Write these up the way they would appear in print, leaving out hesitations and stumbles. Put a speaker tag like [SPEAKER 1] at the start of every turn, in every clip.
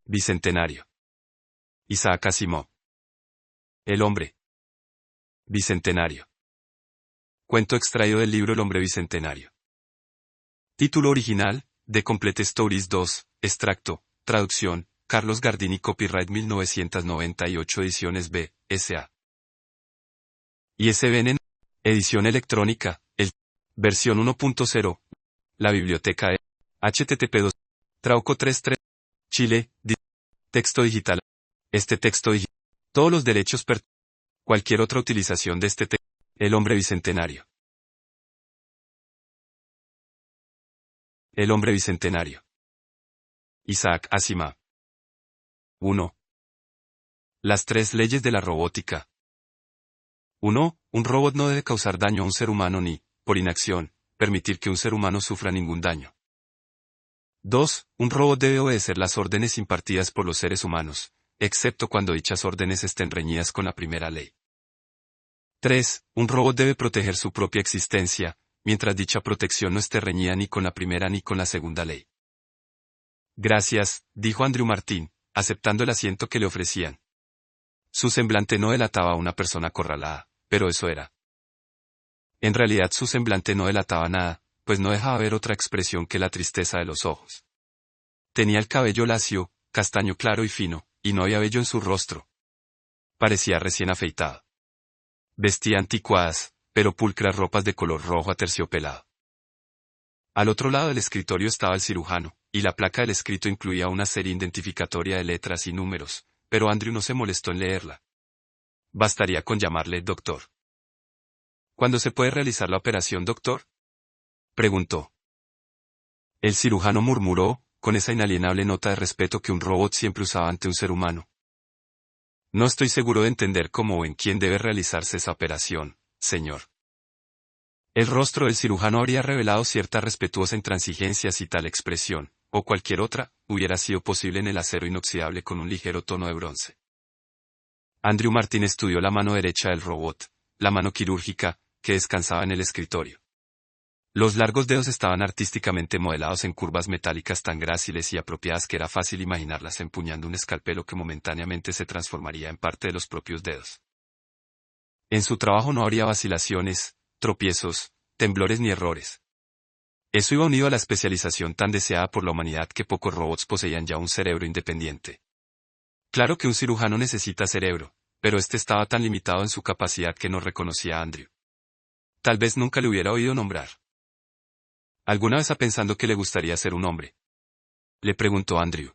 [SPEAKER 1] Bicentenario. Isaac Asimov. El hombre. Bicentenario. Cuento extraído del libro El hombre bicentenario. Título original, The Complete Stories 2, extracto, traducción, Carlos Gardini, copyright 1998 ediciones B, S.A. ISBN, edición electrónica, versión 1.0, la biblioteca http://. Trauco 33, Chile, texto digital. Este texto digital. Todos los derechos cualquier otra utilización de este texto. El hombre bicentenario. El hombre bicentenario. Isaac Asimov. 1. Las 3 leyes de la robótica. 1. Un robot no debe causar daño a un ser humano ni, por inacción, permitir que un ser humano sufra ningún daño. 2. Un robot debe obedecer las órdenes impartidas por los seres humanos, excepto cuando dichas órdenes estén reñidas con la primera ley. 3. Un robot debe proteger su propia existencia, mientras dicha protección no esté reñida ni con la primera ni con la segunda ley. Gracias, dijo Andrew Martin, aceptando el asiento que le ofrecían. Su semblante no delataba a una persona acorralada, pero eso era. En realidad su semblante no delataba nada, pues no dejaba ver otra expresión que la tristeza de los ojos. Tenía el cabello lacio, castaño claro y fino, y no había vello en su rostro. Parecía recién afeitado. Vestía anticuadas, pero pulcras ropas de color rojo aterciopelado. Al otro lado del escritorio estaba el cirujano, y la placa del escrito incluía una serie identificatoria de letras y números, pero Andrew no se molestó en leerla. Bastaría con llamarle doctor. ¿Cuándo se puede realizar la operación, doctor?, preguntó. El cirujano murmuró, con esa inalienable nota de respeto que un robot siempre usaba ante un ser humano. No estoy seguro de entender cómo o en quién debe realizarse esa operación, señor. El rostro del cirujano habría revelado cierta respetuosa intransigencia si tal expresión, o cualquier otra, hubiera sido posible en el acero inoxidable con un ligero tono de bronce. Andrew Martin estudió la mano derecha del robot, la mano quirúrgica, que descansaba en el escritorio. Los largos dedos estaban artísticamente modelados en curvas metálicas tan gráciles y apropiadas que era fácil imaginarlas empuñando un escalpelo que momentáneamente se transformaría en parte de los propios dedos. En su trabajo no habría vacilaciones, tropiezos, temblores ni errores. Eso iba unido a la especialización tan deseada por la humanidad que pocos robots poseían ya un cerebro independiente. Claro que un cirujano necesita cerebro, pero este estaba tan limitado en su capacidad que no reconocía a Andrew. Tal vez nunca le hubiera oído nombrar. ¿Alguna vez ha pensado que le gustaría ser un hombre?, le preguntó Andrew.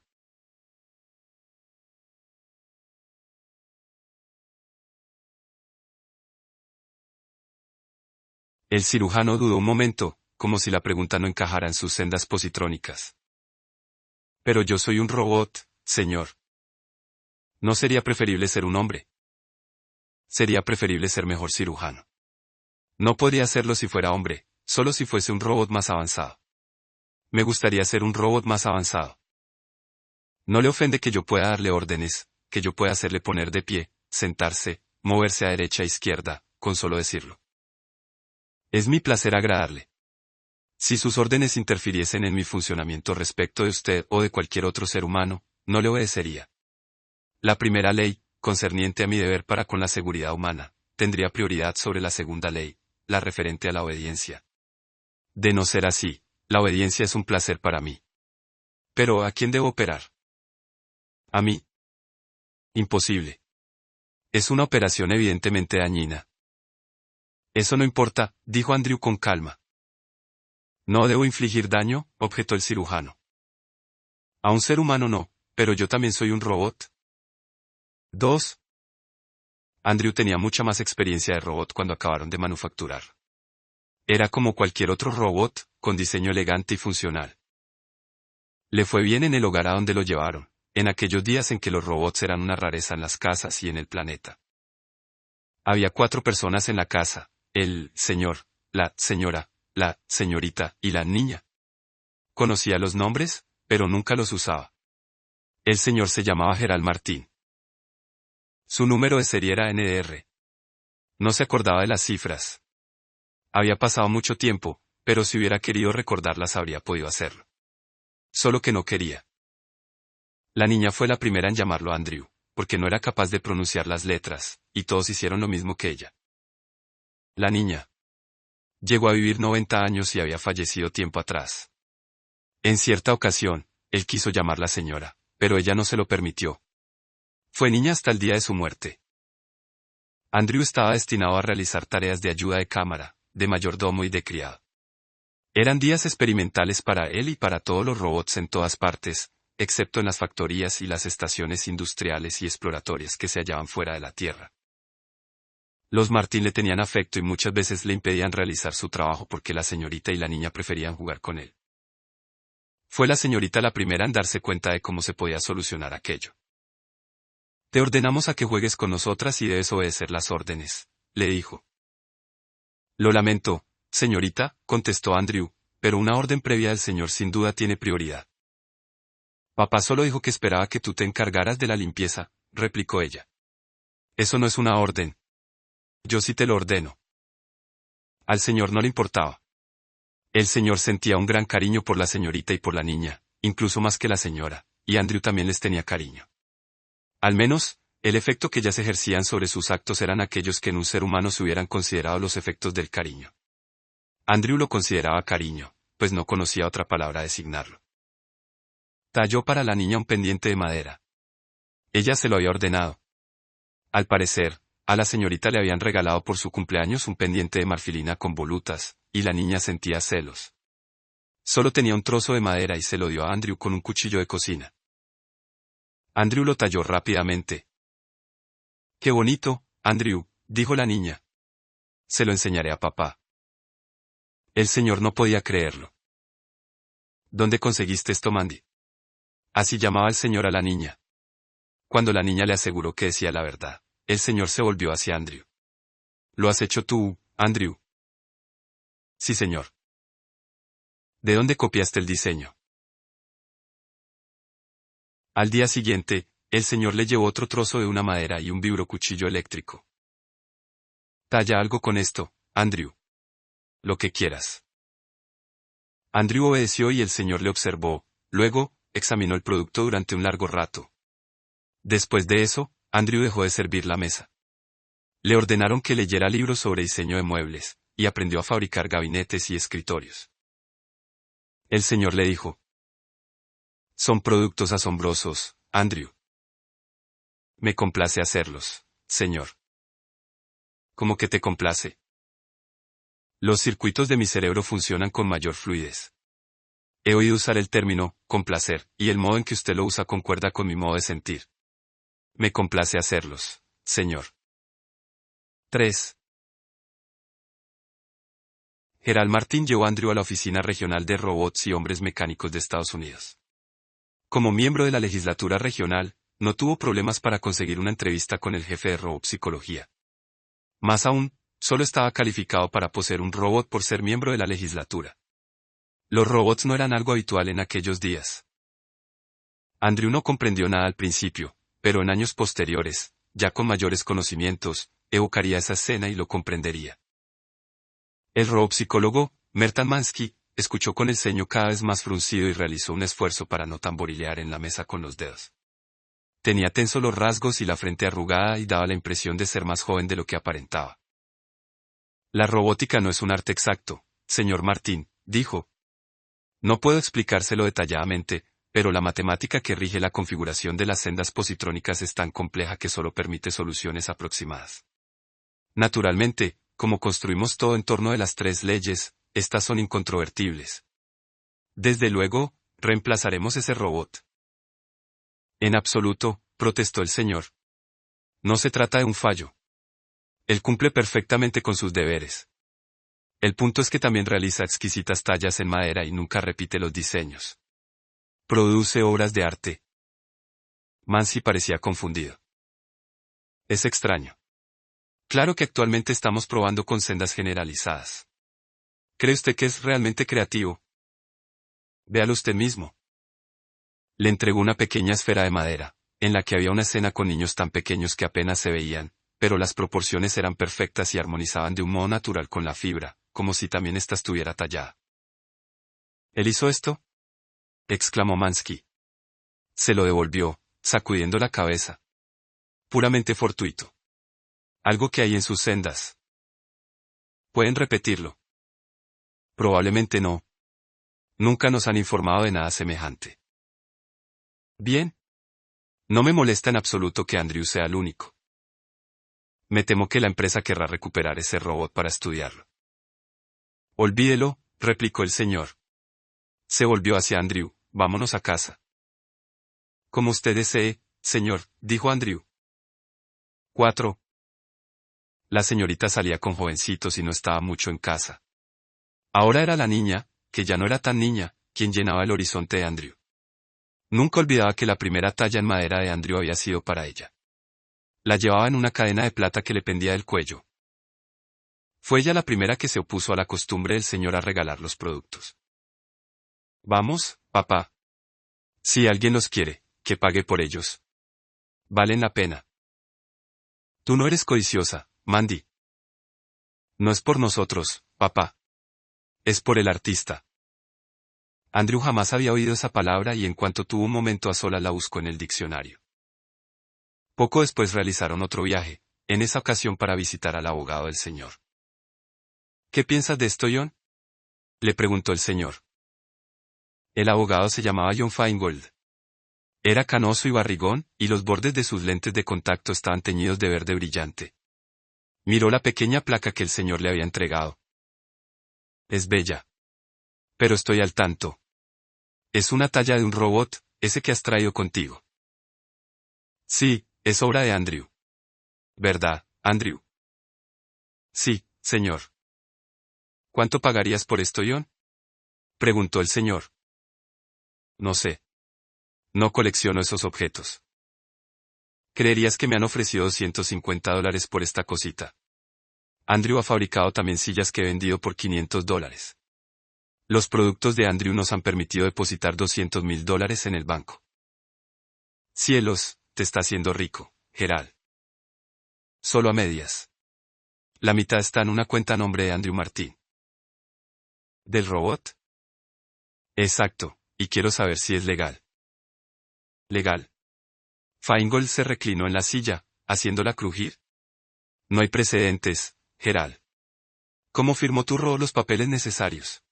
[SPEAKER 1] El cirujano dudó un momento, como si la pregunta no encajara en sus sendas positrónicas. Pero yo soy un robot, señor. ¿No sería preferible ser un hombre? Sería preferible ser mejor cirujano. No podría serlo si fuera hombre, solo si fuese un robot más avanzado. Me gustaría ser un robot más avanzado. No le ofende que yo pueda darle órdenes, que yo pueda hacerle poner de pie, sentarse, moverse a derecha e izquierda, con solo decirlo. Es mi placer agradarle. Si sus órdenes interfiriesen en mi funcionamiento respecto de usted o de cualquier otro ser humano, no le obedecería. La primera ley, concerniente a mi deber para con la seguridad humana, tendría prioridad sobre la segunda ley, la referente a la obediencia. De no ser así, la obediencia es un placer para mí. Pero ¿a quién debo operar? ¿A mí? Imposible. Es una operación evidentemente dañina. Eso no importa, dijo Andrew con calma. No debo infligir daño, objetó el cirujano. A un ser humano no, pero yo también soy un robot. 2. Andrew tenía mucha más experiencia de robot cuando acabaron de manufacturar. Era como cualquier otro robot, con diseño elegante y funcional. Le fue bien en el hogar a donde lo llevaron, en aquellos días en que los robots eran una rareza en las casas y en el planeta. Había 4 personas en la casa, el señor, la señora, la señorita y la niña. Conocía los nombres, pero nunca los usaba. El señor se llamaba Gerald Martin. Su número de serie era NDR. No se acordaba de las cifras. Había pasado mucho tiempo, pero si hubiera querido recordarlas habría podido hacerlo. Solo que no quería. La niña fue la primera en llamarlo Andrew, porque no era capaz de pronunciar las letras, y todos hicieron lo mismo que ella. La niña llegó a vivir 90 años y había fallecido tiempo atrás. En cierta ocasión, él quiso llamarla señora, pero ella no se lo permitió. Fue niña hasta el día de su muerte. Andrew estaba destinado a realizar tareas de ayuda de cámara, de mayordomo y de criado. Eran días experimentales para él y para todos los robots en todas partes, excepto en las factorías y las estaciones industriales y exploratorias que se hallaban fuera de la Tierra. Los Martín le tenían afecto y muchas veces le impedían realizar su trabajo porque la señorita y la niña preferían jugar con él. Fue la señorita la primera en darse cuenta de cómo se podía solucionar aquello. Te ordenamos a que juegues con nosotras y debes obedecer las órdenes, le dijo. Lo lamento, señorita, contestó Andrew, pero una orden previa del señor sin duda tiene prioridad. Papá solo dijo que esperaba que tú te encargaras de la limpieza, replicó ella. Eso no es una orden. Yo sí te lo ordeno. Al señor no le importaba. El señor sentía un gran cariño por la señorita y por la niña, incluso más que la señora, y Andrew también les tenía cariño. Al menos, el efecto que ellas ejercían sobre sus actos eran aquellos que en un ser humano se hubieran considerado los efectos del cariño. Andrew lo consideraba cariño, pues no conocía otra palabra a designarlo. Talló para la niña un pendiente de madera. Ella se lo había ordenado. Al parecer, a la señorita le habían regalado por su cumpleaños un pendiente de marfilina con volutas, y la niña sentía celos. Solo tenía un trozo de madera y se lo dio a Andrew con un cuchillo de cocina. Andrew lo talló rápidamente. «Qué bonito, Andrew», dijo la niña. «Se lo enseñaré a papá». El señor no podía creerlo. «¿Dónde conseguiste esto, Mandy?». Así llamaba el señor a la niña. Cuando la niña le aseguró que decía la verdad, el señor se volvió hacia Andrew. «¿Lo has hecho tú, Andrew?». «Sí, señor». «¿De dónde copiaste el diseño?». Al día siguiente, el señor le llevó otro trozo de una madera y un vibrocuchillo eléctrico. «Talla algo con esto, Andrew. Lo que quieras». Andrew obedeció y el señor le observó, luego, examinó el producto durante un largo rato. Después de eso, Andrew dejó de servir la mesa. Le ordenaron que leyera libros sobre diseño de muebles, y aprendió a fabricar gabinetes y escritorios. El señor le dijo: «Son productos asombrosos, Andrew. Me complace hacerlos, señor». ¿Cómo que te complace? Los circuitos de mi cerebro funcionan con mayor fluidez. He oído usar el término complacer, y el modo en que usted lo usa concuerda con mi modo de sentir. Me complace hacerlos, señor. 3. Gerald Martin llevó a Andrew a la Oficina Regional de Robots y Hombres Mecánicos de Estados Unidos. Como miembro de la legislatura regional, no tuvo problemas para conseguir una entrevista con el jefe de robopsicología. Más aún, solo estaba calificado para poseer un robot por ser miembro de la legislatura. Los robots no eran algo habitual en aquellos días. Andrew no comprendió nada al principio, pero en años posteriores, ya con mayores conocimientos, evocaría esa escena y lo comprendería. El robopsicólogo, Merton Mansky, escuchó con el ceño cada vez más fruncido y realizó un esfuerzo para no tamborilear en la mesa con los dedos. Tenía tensos los rasgos y la frente arrugada y daba la impresión de ser más joven de lo que aparentaba. La robótica no es un arte exacto, señor Martín, dijo. No puedo explicárselo detalladamente, pero la matemática que rige la configuración de las sendas positrónicas es tan compleja que solo permite soluciones aproximadas. Naturalmente, como construimos todo en torno de las 3 leyes, estas son incontrovertibles. Desde luego, reemplazaremos ese robot. En absoluto, protestó el señor. No se trata de un fallo. Él cumple perfectamente con sus deberes. El punto es que también realiza exquisitas tallas en madera y nunca repite los diseños. Produce obras de arte. Mansky parecía confundido. Es extraño. Claro que actualmente estamos probando con sendas generalizadas. ¿Cree usted que es realmente creativo? Véalo usted mismo. Le entregó una pequeña esfera de madera, en la que había una escena con niños tan pequeños que apenas se veían, pero las proporciones eran perfectas y armonizaban de un modo natural con la fibra, como si también ésta estuviera tallada. ¿Él hizo esto?, exclamó Mansky. Se lo devolvió, sacudiendo la cabeza. Puramente fortuito. Algo que hay en sus sendas. ¿Pueden repetirlo? Probablemente no. Nunca nos han informado de nada semejante. Bien. No me molesta en absoluto que Andrew sea el único. Me temo que la empresa querrá recuperar ese robot para estudiarlo. Olvídelo, replicó el señor. Se volvió hacia Andrew. Vámonos a casa. Como usted desee, señor, dijo Andrew. 4. La señorita salía con jovencitos y no estaba mucho en casa. Ahora era la niña, que ya no era tan niña, quien llenaba el horizonte de Andrew. Nunca olvidaba que la primera talla en madera de Andrew había sido para ella. La llevaba en una cadena de plata que le pendía del cuello. Fue ella la primera que se opuso a la costumbre del señor a regalar los productos. Vamos, papá. Si alguien los quiere, que pague por ellos. Valen la pena. Tú no eres codiciosa, Mandy. No es por nosotros, papá. Es por el artista. Andrew jamás había oído esa palabra y en cuanto tuvo un momento a solas la buscó en el diccionario. Poco después realizaron otro viaje, en esa ocasión para visitar al abogado del señor. ¿Qué piensas de esto, John? Le preguntó el señor. El abogado se llamaba John Feingold. Era canoso y barrigón, y los bordes de sus lentes de contacto estaban teñidos de verde brillante. Miró la pequeña placa que el señor le había entregado. Es bella. Pero estoy al tanto. Es una talla de un robot, ese que has traído contigo. Sí, es obra de Andrew. ¿Verdad, Andrew? Sí, señor. ¿Cuánto pagarías por esto, John? Preguntó el señor. No sé. No colecciono esos objetos. ¿Creerías que me han ofrecido $250 por esta cosita? Andrew ha fabricado también sillas que he vendido por $500. Los productos de Andrew nos han permitido depositar $200,000 en el banco. Cielos, te está haciendo rico, Gerald. Solo a medias. La mitad está en una cuenta a nombre de Andrew Martín. ¿Del robot? Exacto, y quiero saber si es legal. Legal. Feingold se reclinó en la silla, haciéndola crujir. No hay precedentes, Gerald. ¿Cómo firmó tu robot los papeles necesarios?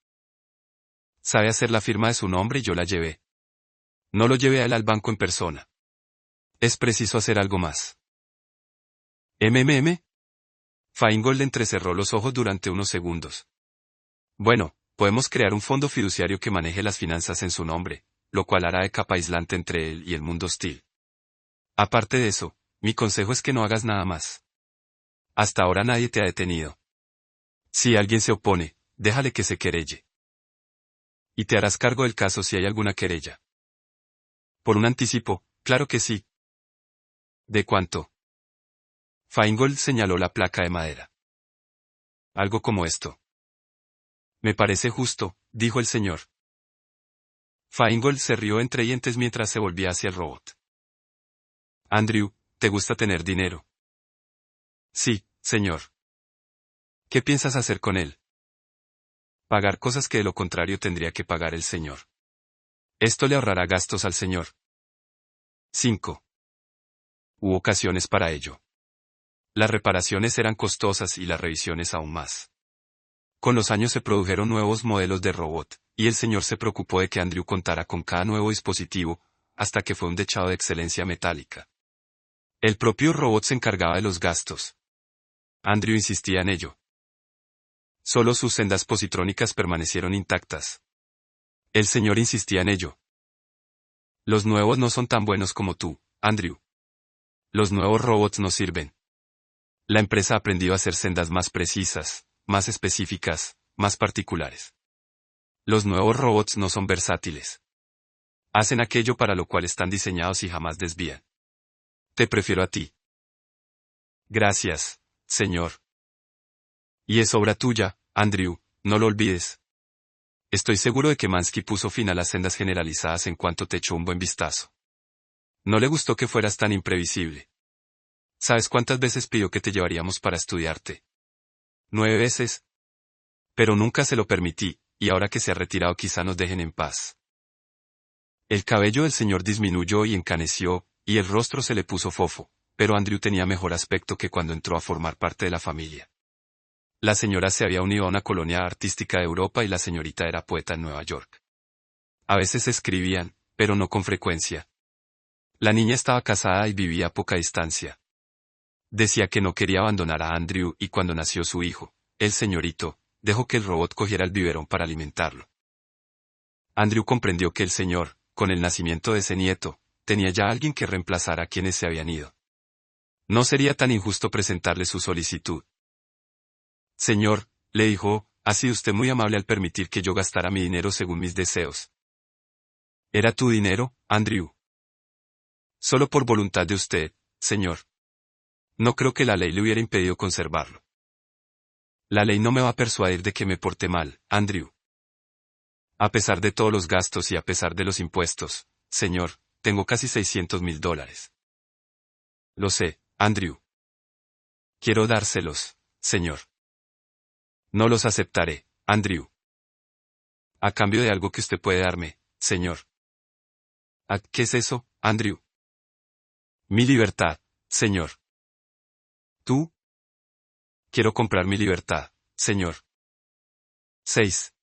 [SPEAKER 1] Sabe hacer la firma de su nombre y yo la llevé. No lo llevé a él al banco en persona. Es preciso hacer algo más. Feingold entrecerró los ojos durante unos segundos. Bueno, podemos crear un fondo fiduciario que maneje las finanzas en su nombre, lo cual hará de capa aislante entre él y el mundo hostil. Aparte de eso, mi consejo es que no hagas nada más. Hasta ahora nadie te ha detenido. Si alguien se opone, déjale que se querelle. Y te harás cargo del caso si hay alguna querella. Por un anticipo, claro que sí. ¿De cuánto? Feingold señaló la placa de madera. Algo como esto. Me parece justo, dijo el señor. Feingold se rió entre dientes mientras se volvía hacia el robot. Andrew, ¿te gusta tener dinero? Sí, señor. ¿Qué piensas hacer con él? Pagar cosas que de lo contrario tendría que pagar el señor. Esto le ahorrará gastos al señor. 5. Hubo ocasiones para ello. Las reparaciones eran costosas y las revisiones aún más. Con los años se produjeron nuevos modelos de robot, y el señor se preocupó de que Andrew contara con cada nuevo dispositivo, hasta que fue un dechado de excelencia metálica. El propio robot se encargaba de los gastos. Andrew insistía en ello. Solo sus sendas positrónicas permanecieron intactas. El señor insistía en ello. Los nuevos no son tan buenos como tú, Andrew. Los nuevos robots no sirven. La empresa ha aprendido a hacer sendas más precisas, más específicas, más particulares. Los nuevos robots no son versátiles. Hacen aquello para lo cual están diseñados y jamás desvían. Te prefiero a ti. Gracias, señor. Y es obra tuya, Andrew, no lo olvides. Estoy seguro de que Mansky puso fin a las sendas generalizadas en cuanto te echó un buen vistazo. No le gustó que fueras tan imprevisible. ¿Sabes cuántas veces pidió que te llevaríamos para estudiarte? 9 veces. Pero nunca se lo permití, y ahora que se ha retirado quizá nos dejen en paz. El cabello del señor disminuyó y encaneció, y el rostro se le puso fofo, pero Andrew tenía mejor aspecto que cuando entró a formar parte de la familia. La señora se había unido a una colonia artística de Europa y la señorita era poeta en Nueva York. A veces escribían, pero no con frecuencia. La niña estaba casada y vivía a poca distancia. Decía que no quería abandonar a Andrew y cuando nació su hijo, el señorito, dejó que el robot cogiera el biberón para alimentarlo. Andrew comprendió que el señor, con el nacimiento de ese nieto, tenía ya alguien que reemplazara a quienes se habían ido. No sería tan injusto presentarle su solicitud. Señor, le dijo, ha sido usted muy amable al permitir que yo gastara mi dinero según mis deseos. ¿Era tu dinero, Andrew? Solo por voluntad de usted, señor. No creo que la ley le hubiera impedido conservarlo. La ley no me va a persuadir de que me porte mal, Andrew. A pesar de todos los gastos y a pesar de los impuestos, señor, tengo casi $600,000. Lo sé, Andrew. Quiero dárselos, señor. No los aceptaré, Andrew. A cambio de algo que usted puede darme, señor. ¿Qué es eso, Andrew? Mi libertad, señor. ¿Tú? Quiero comprar mi libertad, señor. 6.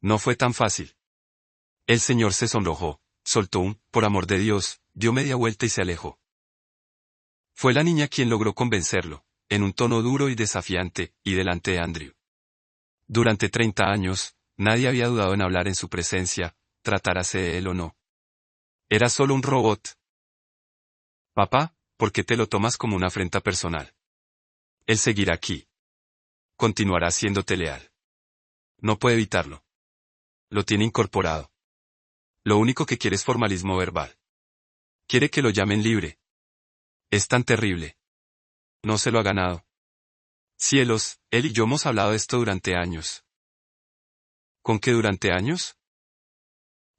[SPEAKER 1] No fue tan fácil. El señor se sonrojó, soltó un, por amor de Dios, dio media vuelta y se alejó. Fue la niña quien logró convencerlo, en un tono duro y desafiante, y delante de Andrew. Durante 30 años, nadie había dudado en hablar en su presencia, tratárase de él o no. Era solo un robot. Papá, ¿por qué te lo tomas como una afrenta personal? Él seguirá aquí. Continuará siéndote leal. No puede evitarlo. Lo tiene incorporado. Lo único que quiere es formalismo verbal. Quiere que lo llamen libre. Es tan terrible. No se lo ha ganado. Cielos, él y yo hemos hablado de esto durante años. ¿Con qué durante años?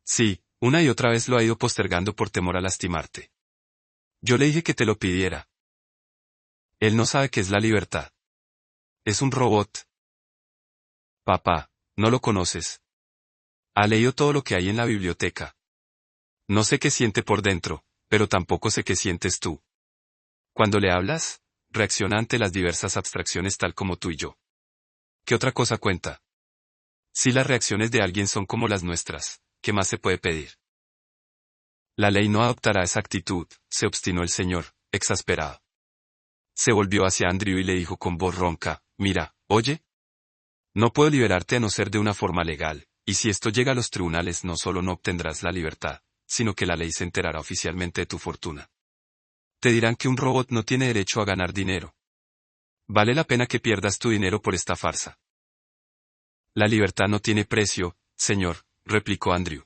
[SPEAKER 1] Sí, una y otra vez lo ha ido postergando por temor a lastimarte. Yo le dije que te lo pidiera. Él no sabe qué es la libertad. Es un robot. Papá, no lo conoces. Ha leído todo lo que hay en la biblioteca. No sé qué siente por dentro, pero tampoco sé qué sientes tú. Cuando le hablas, reacciona ante las diversas abstracciones tal como tú y yo. ¿Qué otra cosa cuenta? Si las reacciones de alguien son como las nuestras, ¿qué más se puede pedir? La ley no adoptará esa actitud, se obstinó el señor, exasperado. Se volvió hacia Andrew y le dijo con voz ronca, mira, oye. No puedo liberarte a no ser de una forma legal, y si esto llega a los tribunales no solo no obtendrás la libertad, sino que la ley se enterará oficialmente de tu fortuna. Te dirán que un robot no tiene derecho a ganar dinero. Vale la pena que pierdas tu dinero por esta farsa. La libertad no tiene precio, señor, replicó Andrew.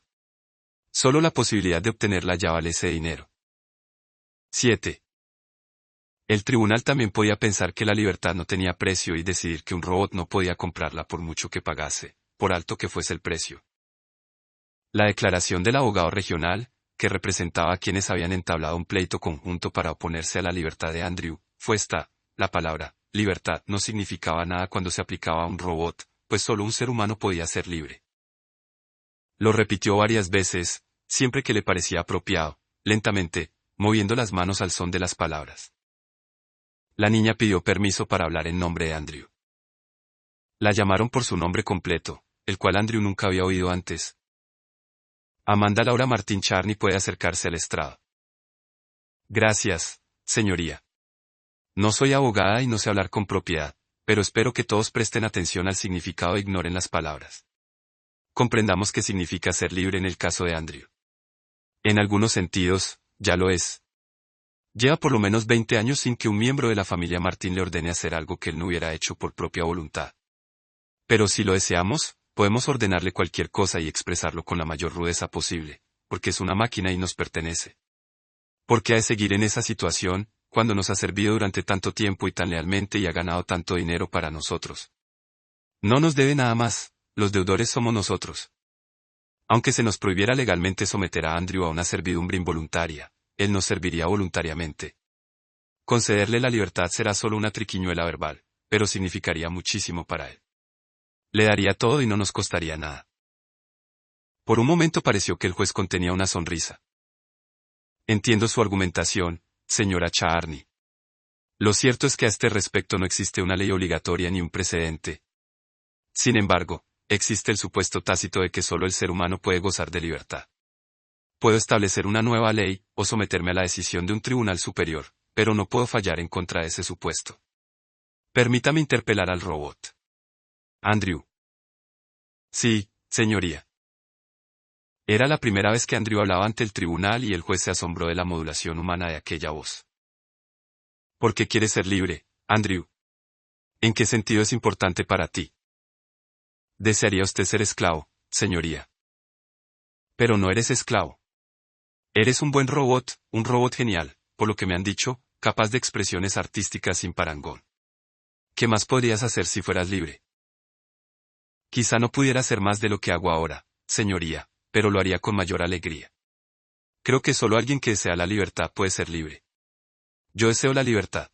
[SPEAKER 1] Solo la posibilidad de obtenerla ya vale ese dinero. 7. El tribunal también podía pensar que la libertad no tenía precio y decidir que un robot no podía comprarla por mucho que pagase, por alto que fuese el precio. La declaración del abogado regional, que representaba a quienes habían entablado un pleito conjunto para oponerse a la libertad de Andrew, fue esta: la palabra libertad no significaba nada cuando se aplicaba a un robot, pues solo un ser humano podía ser libre. Lo repitió varias veces, siempre que le parecía apropiado, lentamente, moviendo las manos al son de las palabras. La niña pidió permiso para hablar en nombre de Andrew. La llamaron por su nombre completo, el cual Andrew nunca había oído antes. Amanda Laura Martín Charney puede acercarse al estrado. Gracias, señoría. No soy abogada y no sé hablar con propiedad, pero espero que todos presten atención al significado e ignoren las palabras. Comprendamos qué significa ser libre en el caso de Andrew. En algunos sentidos, ya lo es. Lleva por lo menos 20 años sin que un miembro de la familia Martín le ordene hacer algo que él no hubiera hecho por propia voluntad. Pero si lo deseamos, podemos ordenarle cualquier cosa y expresarlo con la mayor rudeza posible, porque es una máquina y nos pertenece. ¿Por qué ha de seguir en esa situación, cuando nos ha servido durante tanto tiempo y tan lealmente y ha ganado tanto dinero para nosotros? No nos debe nada más, los deudores somos nosotros. Aunque se nos prohibiera legalmente someter a Andrew a una servidumbre involuntaria, él nos serviría voluntariamente. Concederle la libertad será solo una triquiñuela verbal, pero significaría muchísimo para él. Le daría todo y no nos costaría nada. Por un momento pareció que el juez contenía una sonrisa. Entiendo su argumentación, señora Charney. Lo cierto es que a este respecto no existe una ley obligatoria ni un precedente. Sin embargo, existe el supuesto tácito de que solo el ser humano puede gozar de libertad. Puedo establecer una nueva ley, o someterme a la decisión de un tribunal superior, pero no puedo fallar en contra de ese supuesto. Permítame interpelar al robot. Andrew. Sí, señoría. Era la primera vez que Andrew hablaba ante el tribunal y el juez se asombró de la modulación humana de aquella voz. ¿Por qué quieres ser libre, Andrew? ¿En qué sentido es importante para ti? ¿Desearía usted ser esclavo, señoría? Pero no eres esclavo. Eres un buen robot, un robot genial, por lo que me han dicho, capaz de expresiones artísticas sin parangón. ¿Qué más podrías hacer si fueras libre? Quizá no pudiera hacer más de lo que hago ahora, señoría, pero lo haría con mayor alegría. Creo que solo alguien que desea la libertad puede ser libre. Yo deseo la libertad.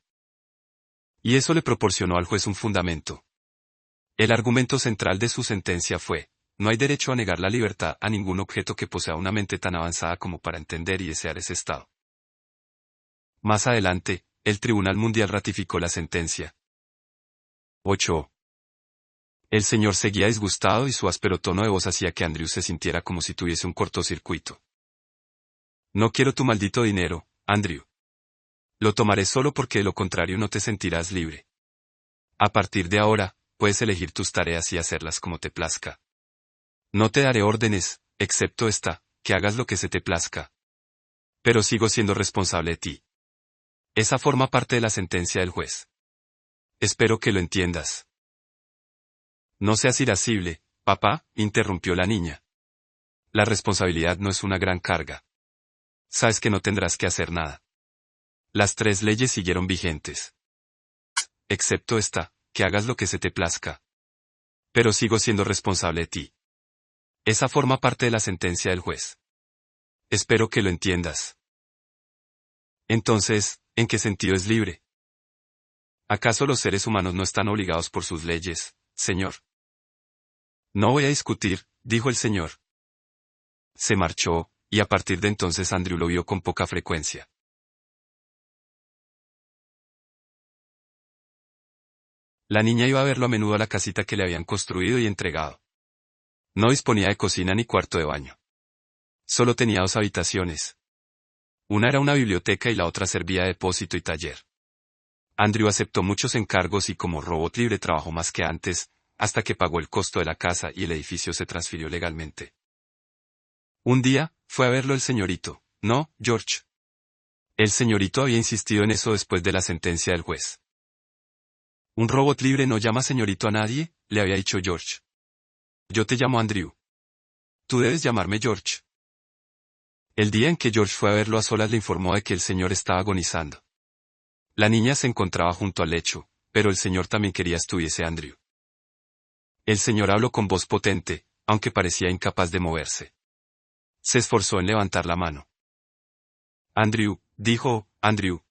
[SPEAKER 1] Y eso le proporcionó al juez un fundamento. El argumento central de su sentencia fue: no hay derecho a negar la libertad a ningún objeto que posea una mente tan avanzada como para entender y desear ese estado. Más adelante, el Tribunal Mundial ratificó la sentencia. 8. El señor seguía disgustado y su áspero tono de voz hacía que Andrew se sintiera como si tuviese un cortocircuito. No quiero tu maldito dinero, Andrew. Lo tomaré solo porque de lo contrario no te sentirás libre. A partir de ahora, puedes elegir tus tareas y hacerlas como te plazca. No te daré órdenes, excepto esta, que hagas lo que se te plazca. Pero sigo siendo responsable de ti. Esa forma parte de la sentencia del juez. Espero que lo entiendas. No seas irascible, papá, interrumpió la niña. La responsabilidad no es una gran carga. Sabes que no tendrás que hacer nada. Las 3 leyes siguieron vigentes. Excepto esta, que hagas lo que se te plazca. Pero sigo siendo responsable de ti. Esa forma parte de la sentencia del juez. Espero que lo entiendas. Entonces, ¿en qué sentido es libre? ¿Acaso los seres humanos no están obligados por sus leyes, señor? No voy a discutir, dijo el señor. Se marchó, y a partir de entonces Andrew lo vio con poca frecuencia. La niña iba a verlo a menudo a la casita que le habían construido y entregado. No disponía de cocina ni cuarto de baño. Solo tenía 2 habitaciones. Una era una biblioteca y la otra servía de depósito y taller. Andrew aceptó muchos encargos y como robot libre trabajó más que antes, hasta que pagó el costo de la casa y el edificio se transfirió legalmente. Un día, fue a verlo el señorito. No, George. El señorito había insistido en eso después de la sentencia del juez. Un robot libre no llama señorito a nadie, le había dicho George. Yo te llamo Andrew. Tú debes llamarme George. El día en que George fue a verlo a solas le informó de que el señor estaba agonizando. La niña se encontraba junto al lecho, pero el señor también quería estuviese Andrew. El señor habló con voz potente, aunque parecía incapaz de moverse. Se esforzó en levantar la mano. Andrew, dijo, Andrew.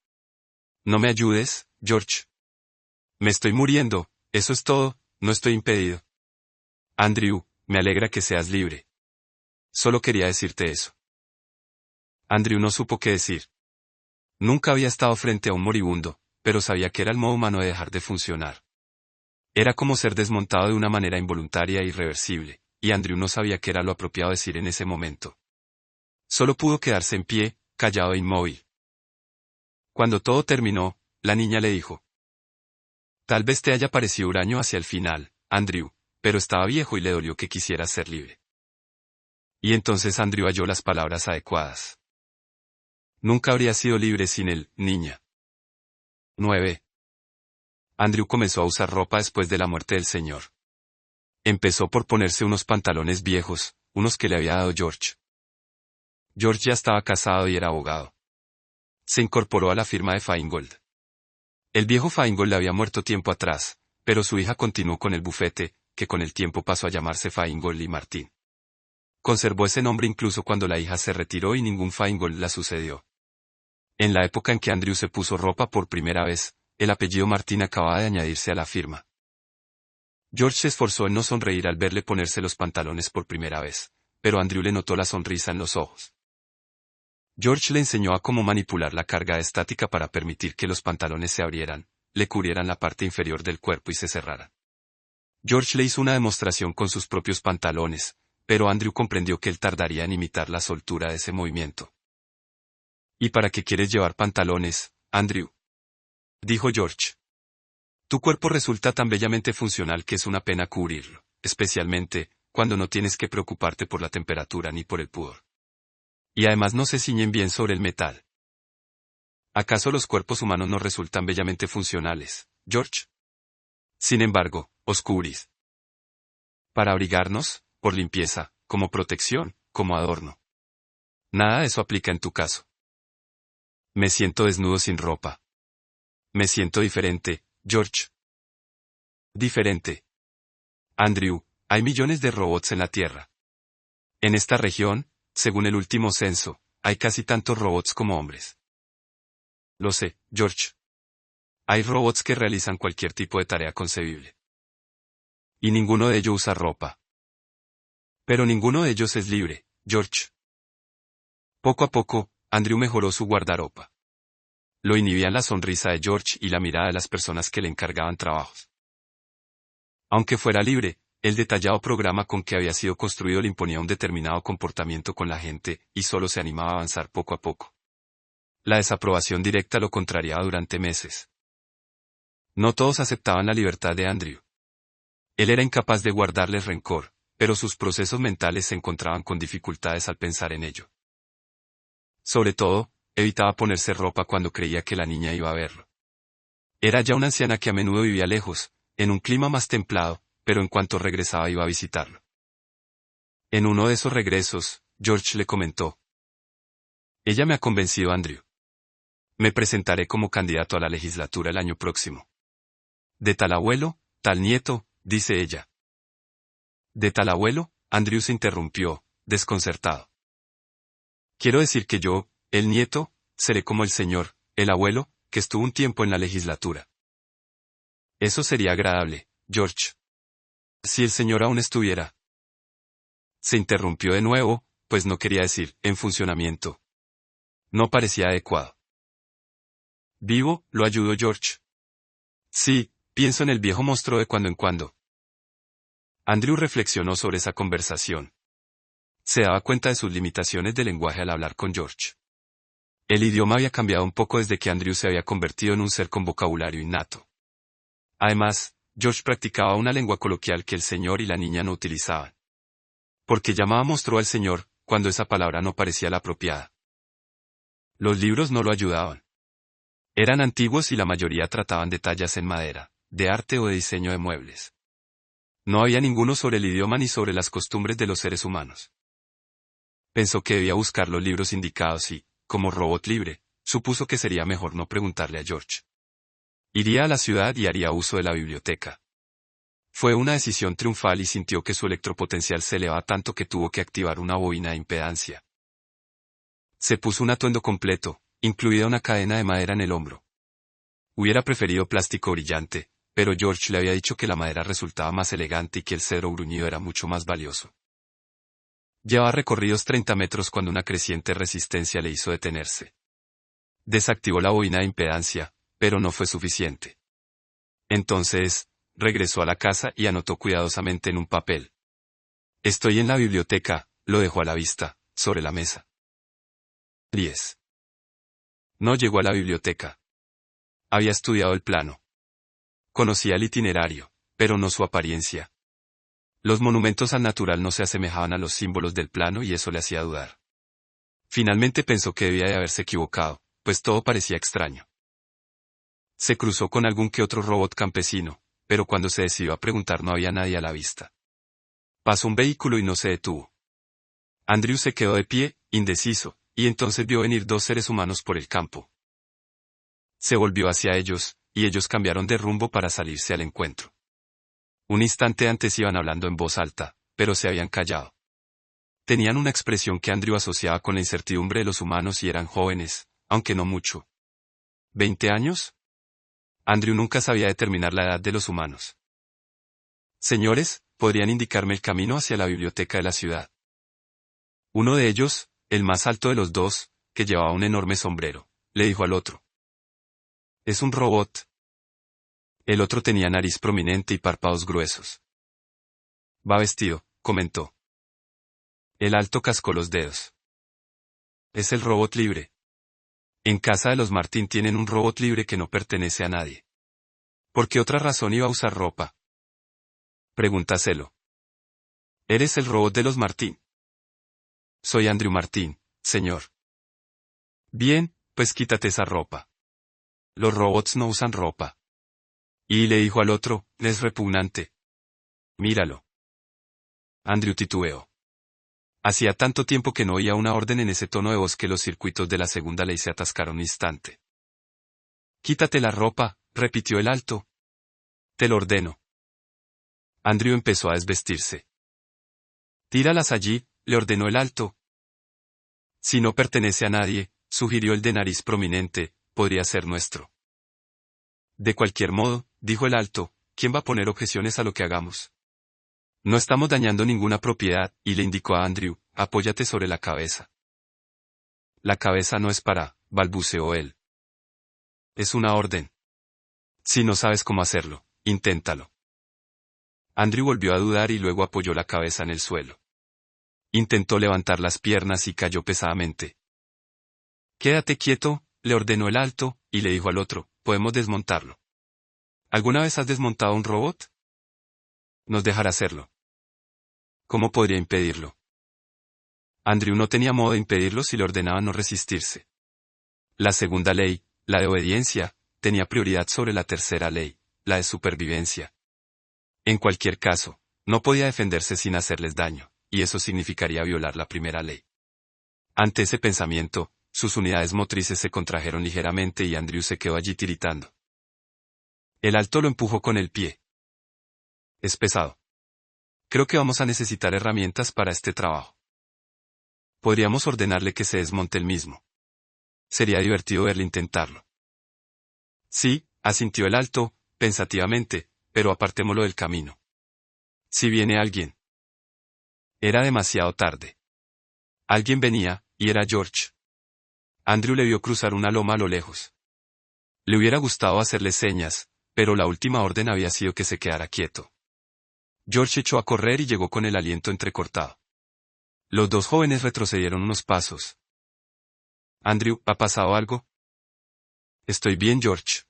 [SPEAKER 1] No me ayudes, George. Me estoy muriendo, eso es todo, no estoy impedido. Andrew, me alegra que seas libre. Solo quería decirte eso. Andrew no supo qué decir. Nunca había estado frente a un moribundo, pero sabía que era el modo humano de dejar de funcionar. Era como ser desmontado de una manera involuntaria e irreversible, y Andrew no sabía qué era lo apropiado decir en ese momento. Solo pudo quedarse en pie, callado e inmóvil. Cuando todo terminó, la niña le dijo: Tal vez te haya parecido huraño hacia el final, Andrew, pero estaba viejo y le dolió que quisieras ser libre. Y entonces Andrew halló las palabras adecuadas. Nunca habría sido libre sin él, niña. 9. Andrew comenzó a usar ropa después de la muerte del señor. Empezó por ponerse unos pantalones viejos, unos que le había dado George. George ya estaba casado y era abogado. Se incorporó a la firma de Feingold. El viejo Feingold había muerto tiempo atrás, pero su hija continuó con el bufete, que con el tiempo pasó a llamarse Feingold y Martin. Conservó ese nombre incluso cuando la hija se retiró y ningún Feingold la sucedió. En la época en que Andrew se puso ropa por primera vez, el apellido Martin acababa de añadirse a la firma. George se esforzó en no sonreír al verle ponerse los pantalones por primera vez, pero Andrew le notó la sonrisa en los ojos. George le enseñó a cómo manipular la carga estática para permitir que los pantalones se abrieran, le cubrieran la parte inferior del cuerpo y se cerraran. George le hizo una demostración con sus propios pantalones, pero Andrew comprendió que él tardaría en imitar la soltura de ese movimiento. ¿Y para qué quieres llevar pantalones, Andrew?, dijo George. Tu cuerpo resulta tan bellamente funcional que es una pena cubrirlo, especialmente cuando no tienes que preocuparte por la temperatura ni por el pudor. Y además no se ciñen bien sobre el metal. ¿Acaso los cuerpos humanos no resultan bellamente funcionales, George? Sin embargo, os cubrís. Para abrigarnos, por limpieza, como protección, como adorno. Nada de eso aplica en tu caso. Me siento desnudo sin ropa. Me siento diferente, George. Diferente. Andrew, hay millones de robots en la Tierra. En esta región, según el último censo, hay casi tantos robots como hombres. Lo sé, George. Hay robots que realizan cualquier tipo de tarea concebible. Y ninguno de ellos usa ropa. Pero ninguno de ellos es libre, George. Poco a poco, Andrew mejoró su guardarropa. Lo inhibían la sonrisa de George y la mirada de las personas que le encargaban trabajos. Aunque fuera libre, el detallado programa con que había sido construido le imponía un determinado comportamiento con la gente, y solo se animaba a avanzar poco a poco. La desaprobación directa lo contrariaba durante meses. No todos aceptaban la libertad de Andrew. Él era incapaz de guardarles rencor, pero sus procesos mentales se encontraban con dificultades al pensar en ello. Sobre todo, evitaba ponerse ropa cuando creía que la niña iba a verlo. Era ya una anciana que a menudo vivía lejos, en un clima más templado, pero en cuanto regresaba iba a visitarlo. En uno de esos regresos, George le comentó: ella me ha convencido, Andrew. Me presentaré como candidato a la legislatura el año próximo. De tal abuelo, tal nieto, dice ella. ¿De tal abuelo? Andrew se interrumpió, desconcertado. Quiero decir que yo, el nieto, seré como el señor, el abuelo, que estuvo un tiempo en la legislatura. Eso sería agradable, George. Si el señor aún estuviera. Se interrumpió de nuevo, pues no quería decir, en funcionamiento. No parecía adecuado. Vivo, lo ayudó George. Sí, pienso en el viejo monstruo de cuando en cuando. Andrew reflexionó sobre esa conversación. Se daba cuenta de sus limitaciones de lenguaje al hablar con George. El idioma había cambiado un poco desde que Andrew se había convertido en un ser con vocabulario innato. Además, George practicaba una lengua coloquial que el señor y la niña no utilizaban. Porque llamaba monstruo al señor, cuando esa palabra no parecía la apropiada. Los libros no lo ayudaban. Eran antiguos y la mayoría trataban de tallas en madera, de arte o de diseño de muebles. No había ninguno sobre el idioma ni sobre las costumbres de los seres humanos. Pensó que debía buscar los libros indicados y, como robot libre, supuso que sería mejor no preguntarle a George. Iría a la ciudad y haría uso de la biblioteca. Fue una decisión triunfal y sintió que su electropotencial se elevaba tanto que tuvo que activar una bobina de impedancia. Se puso un atuendo completo, incluida una cadena de madera en el hombro. Hubiera preferido plástico brillante, pero George le había dicho que la madera resultaba más elegante y que el cedro bruñido era mucho más valioso. Llevaba recorridos 30 metros cuando una creciente resistencia le hizo detenerse. Desactivó la bobina de impedancia, pero no fue suficiente. Entonces, regresó a la casa y anotó cuidadosamente en un papel. Estoy en la biblioteca, lo dejó a la vista, sobre la mesa. 10. No llegó a la biblioteca. Había estudiado el plano. Conocía el itinerario, pero no su apariencia. Los monumentos al natural no se asemejaban a los símbolos del plano y eso le hacía dudar. Finalmente pensó que debía de haberse equivocado, pues todo parecía extraño. Se cruzó con algún que otro robot campesino, pero cuando se decidió a preguntar no había nadie a la vista. Pasó un vehículo y no se detuvo. Andrew se quedó de pie, indeciso, y entonces vio venir dos seres humanos por el campo. Se volvió hacia ellos, y ellos cambiaron de rumbo para salirse al encuentro. Un instante antes iban hablando en voz alta, pero se habían callado. Tenían una expresión que Andrew asociaba con la incertidumbre de los humanos y eran jóvenes, aunque no mucho. ¿20 años? Andrew nunca sabía determinar la edad de los humanos. Señores, ¿podrían indicarme el camino hacia la biblioteca de la ciudad? Uno de ellos, el más alto de los dos, que llevaba un enorme sombrero, le dijo al otro. Es un robot. El otro tenía nariz prominente y párpados gruesos. Va vestido, comentó. El alto cascó los dedos. Es el robot libre. En casa de los Martín tienen un robot libre que no pertenece a nadie. ¿Por qué otra razón iba a usar ropa? Pregúntaselo. ¿Eres el robot de los Martín? Soy Andrew Martín, señor. Bien, pues quítate esa ropa. Los robots no usan ropa. Y le dijo al otro, es repugnante. Míralo. Andrew titubeó. Hacía tanto tiempo que no oía una orden en ese tono de voz que los circuitos de la segunda ley se atascaron un instante. Quítate la ropa, repitió el alto. Te lo ordeno. Andrew empezó a desvestirse. Tíralas allí, le ordenó el alto. Si no pertenece a nadie, sugirió el de nariz prominente, podría ser nuestro. De cualquier modo, dijo el alto, ¿quién va a poner objeciones a lo que hagamos? No estamos dañando ninguna propiedad, y le indicó a Andrew, apóyate sobre la cabeza. La cabeza no es para, balbuceó él. Es una orden. Si no sabes cómo hacerlo, inténtalo. Andrew volvió a dudar y luego apoyó la cabeza en el suelo. Intentó levantar las piernas y cayó pesadamente. Quédate quieto, le ordenó el alto, y le dijo al otro, podemos desmontarlo. ¿Alguna vez has desmontado un robot? Nos dejará hacerlo. ¿Cómo podría impedirlo? Andrew no tenía modo de impedirlo si le ordenaba no resistirse. La segunda ley, la de obediencia, tenía prioridad sobre la tercera ley, la de supervivencia. En cualquier caso, no podía defenderse sin hacerles daño, y eso significaría violar la primera ley. Ante ese pensamiento, sus unidades motrices se contrajeron ligeramente y Andrew se quedó allí tiritando. El alto lo empujó con el pie. Es pesado. Creo que vamos a necesitar herramientas para este trabajo. Podríamos ordenarle que se desmonte él mismo. Sería divertido verle intentarlo. Sí, asintió el alto, pensativamente, pero apartémoslo del camino. Si viene alguien. Era demasiado tarde. Alguien venía, y era George. Andrew le vio cruzar una loma a lo lejos. Le hubiera gustado hacerle señas, pero la última orden había sido que se quedara quieto. George echó a correr y llegó con el aliento entrecortado. Los dos jóvenes retrocedieron unos pasos. Andrew, ¿ha pasado algo? Estoy bien, George.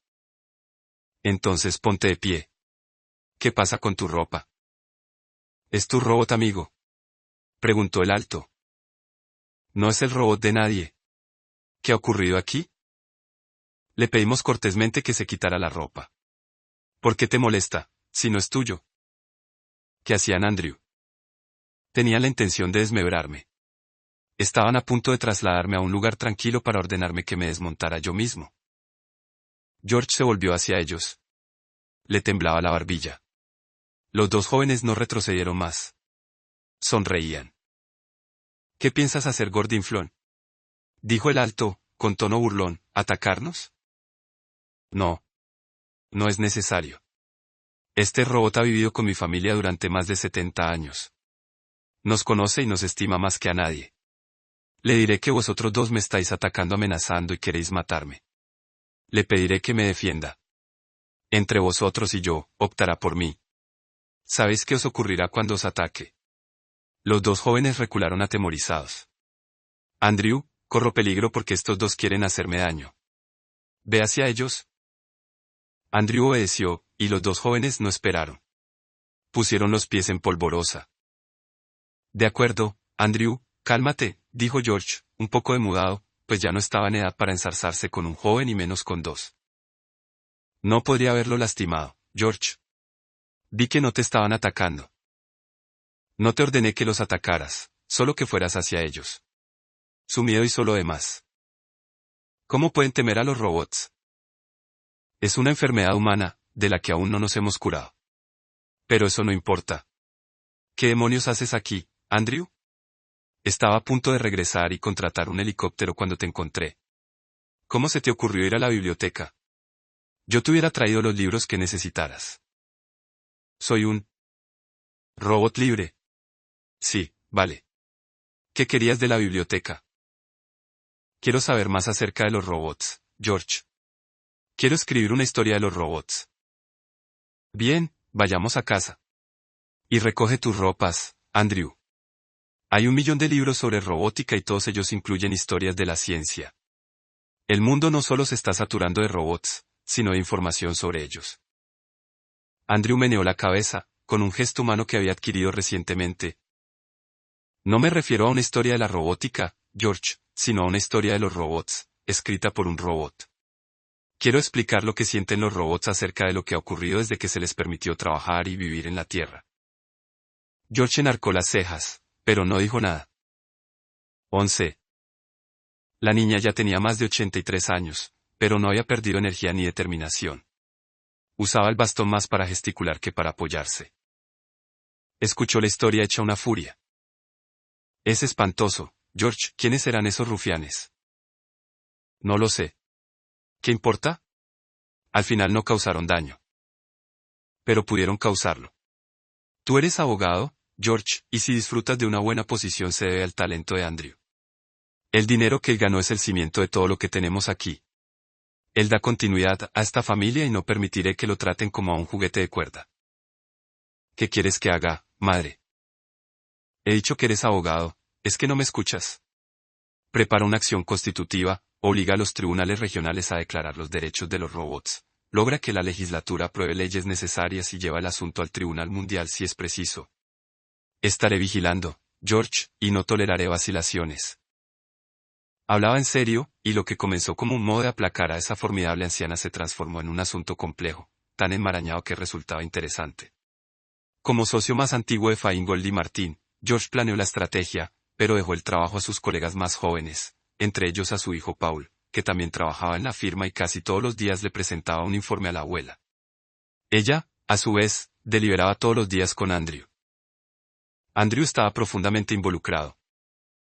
[SPEAKER 1] Entonces ponte de pie. ¿Qué pasa con tu ropa? ¿Es tu robot, amigo? Preguntó el alto. No es el robot de nadie. ¿Qué ha ocurrido aquí? Le pedimos cortésmente que se quitara la ropa. ¿Por qué te molesta, si no es tuyo? ¿Qué hacían, Andrew? Tenían la intención de desmebrarme. Estaban a punto de trasladarme a un lugar tranquilo para ordenarme que me desmontara yo mismo. George se volvió hacia ellos. Le temblaba la barbilla. Los dos jóvenes no retrocedieron más. Sonreían. ¿Qué piensas hacer, Gordinflón? Dijo el alto, con tono burlón, ¿atacarnos? No. No es necesario. Este robot ha vivido con mi familia durante más de 70 años. Nos conoce y nos estima más que a nadie. Le diré que vosotros dos me estáis atacando amenazando y queréis matarme. Le pediré que me defienda. Entre vosotros y yo, optará por mí. ¿Sabéis qué os ocurrirá cuando os ataque? Los dos jóvenes recularon atemorizados. Andrew, corro peligro porque estos dos quieren hacerme daño. Ve hacia ellos. Andrew obedeció, y los dos jóvenes no esperaron. Pusieron los pies en polvorosa. De acuerdo, Andrew, cálmate, dijo George, un poco demudado, pues ya no estaba en edad para ensarzarse con un joven y menos con dos. No podría haberlo lastimado, George. Vi que no te estaban atacando. No te ordené que los atacaras, solo que fueras hacia ellos. Su miedo hizo lo demás. ¿Cómo pueden temer a los robots? Es una enfermedad humana, de la que aún no nos hemos curado. Pero eso no importa. ¿Qué demonios haces aquí, Andrew? Estaba a punto de regresar y contratar un helicóptero cuando te encontré. ¿Cómo se te ocurrió ir a la biblioteca? Yo te hubiera traído los libros que necesitaras. Soy un robot libre. Sí, vale. ¿Qué querías de la biblioteca? Quiero saber más acerca de los robots, George. Quiero escribir una historia de los robots. Bien, vayamos a casa. Y recoge tus ropas, Andrew. Hay 1 millón de libros sobre robótica y todos ellos incluyen historias de la ciencia. El mundo no solo se está saturando de robots, sino de información sobre ellos. Andrew meneó la cabeza, con un gesto humano que había adquirido recientemente. No me refiero a una historia de la robótica, George, sino a una historia de los robots, escrita por un robot. Quiero explicar lo que sienten los robots acerca de lo que ha ocurrido desde que se les permitió trabajar y vivir en la Tierra. George enarcó las cejas, pero no dijo nada. 11. La niña ya tenía más de 83 años, pero no había perdido energía ni determinación. Usaba el bastón más para gesticular que para apoyarse. Escuchó la historia hecha una furia. Es espantoso, George, ¿quiénes eran esos rufianes? No lo sé. ¿Qué importa? Al final no causaron daño. Pero pudieron causarlo. Tú eres abogado, George, y si disfrutas de una buena posición se debe al talento de Andrew. El dinero que él ganó es el cimiento de todo lo que tenemos aquí. Él da continuidad a esta familia y no permitiré que lo traten como a un juguete de cuerda. ¿Qué quieres que haga, madre? He dicho que eres abogado, ¿es que no me escuchas? Prepara una acción constitutiva, obliga a los tribunales regionales a declarar los derechos de los robots, logra que la legislatura apruebe leyes necesarias y lleva el asunto al Tribunal Mundial si es preciso. Estaré vigilando, George, y no toleraré vacilaciones. Hablaba en serio, y lo que comenzó como un modo de aplacar a esa formidable anciana se transformó en un asunto complejo, tan enmarañado que resultaba interesante. Como socio más antiguo de Feingold y Martin, George planeó la estrategia, pero dejó el trabajo a sus colegas más jóvenes, entre ellos a su hijo Paul, que también trabajaba en la firma y casi todos los días le presentaba un informe a la abuela. Ella, a su vez, deliberaba todos los días con Andrew. Andrew estaba profundamente involucrado.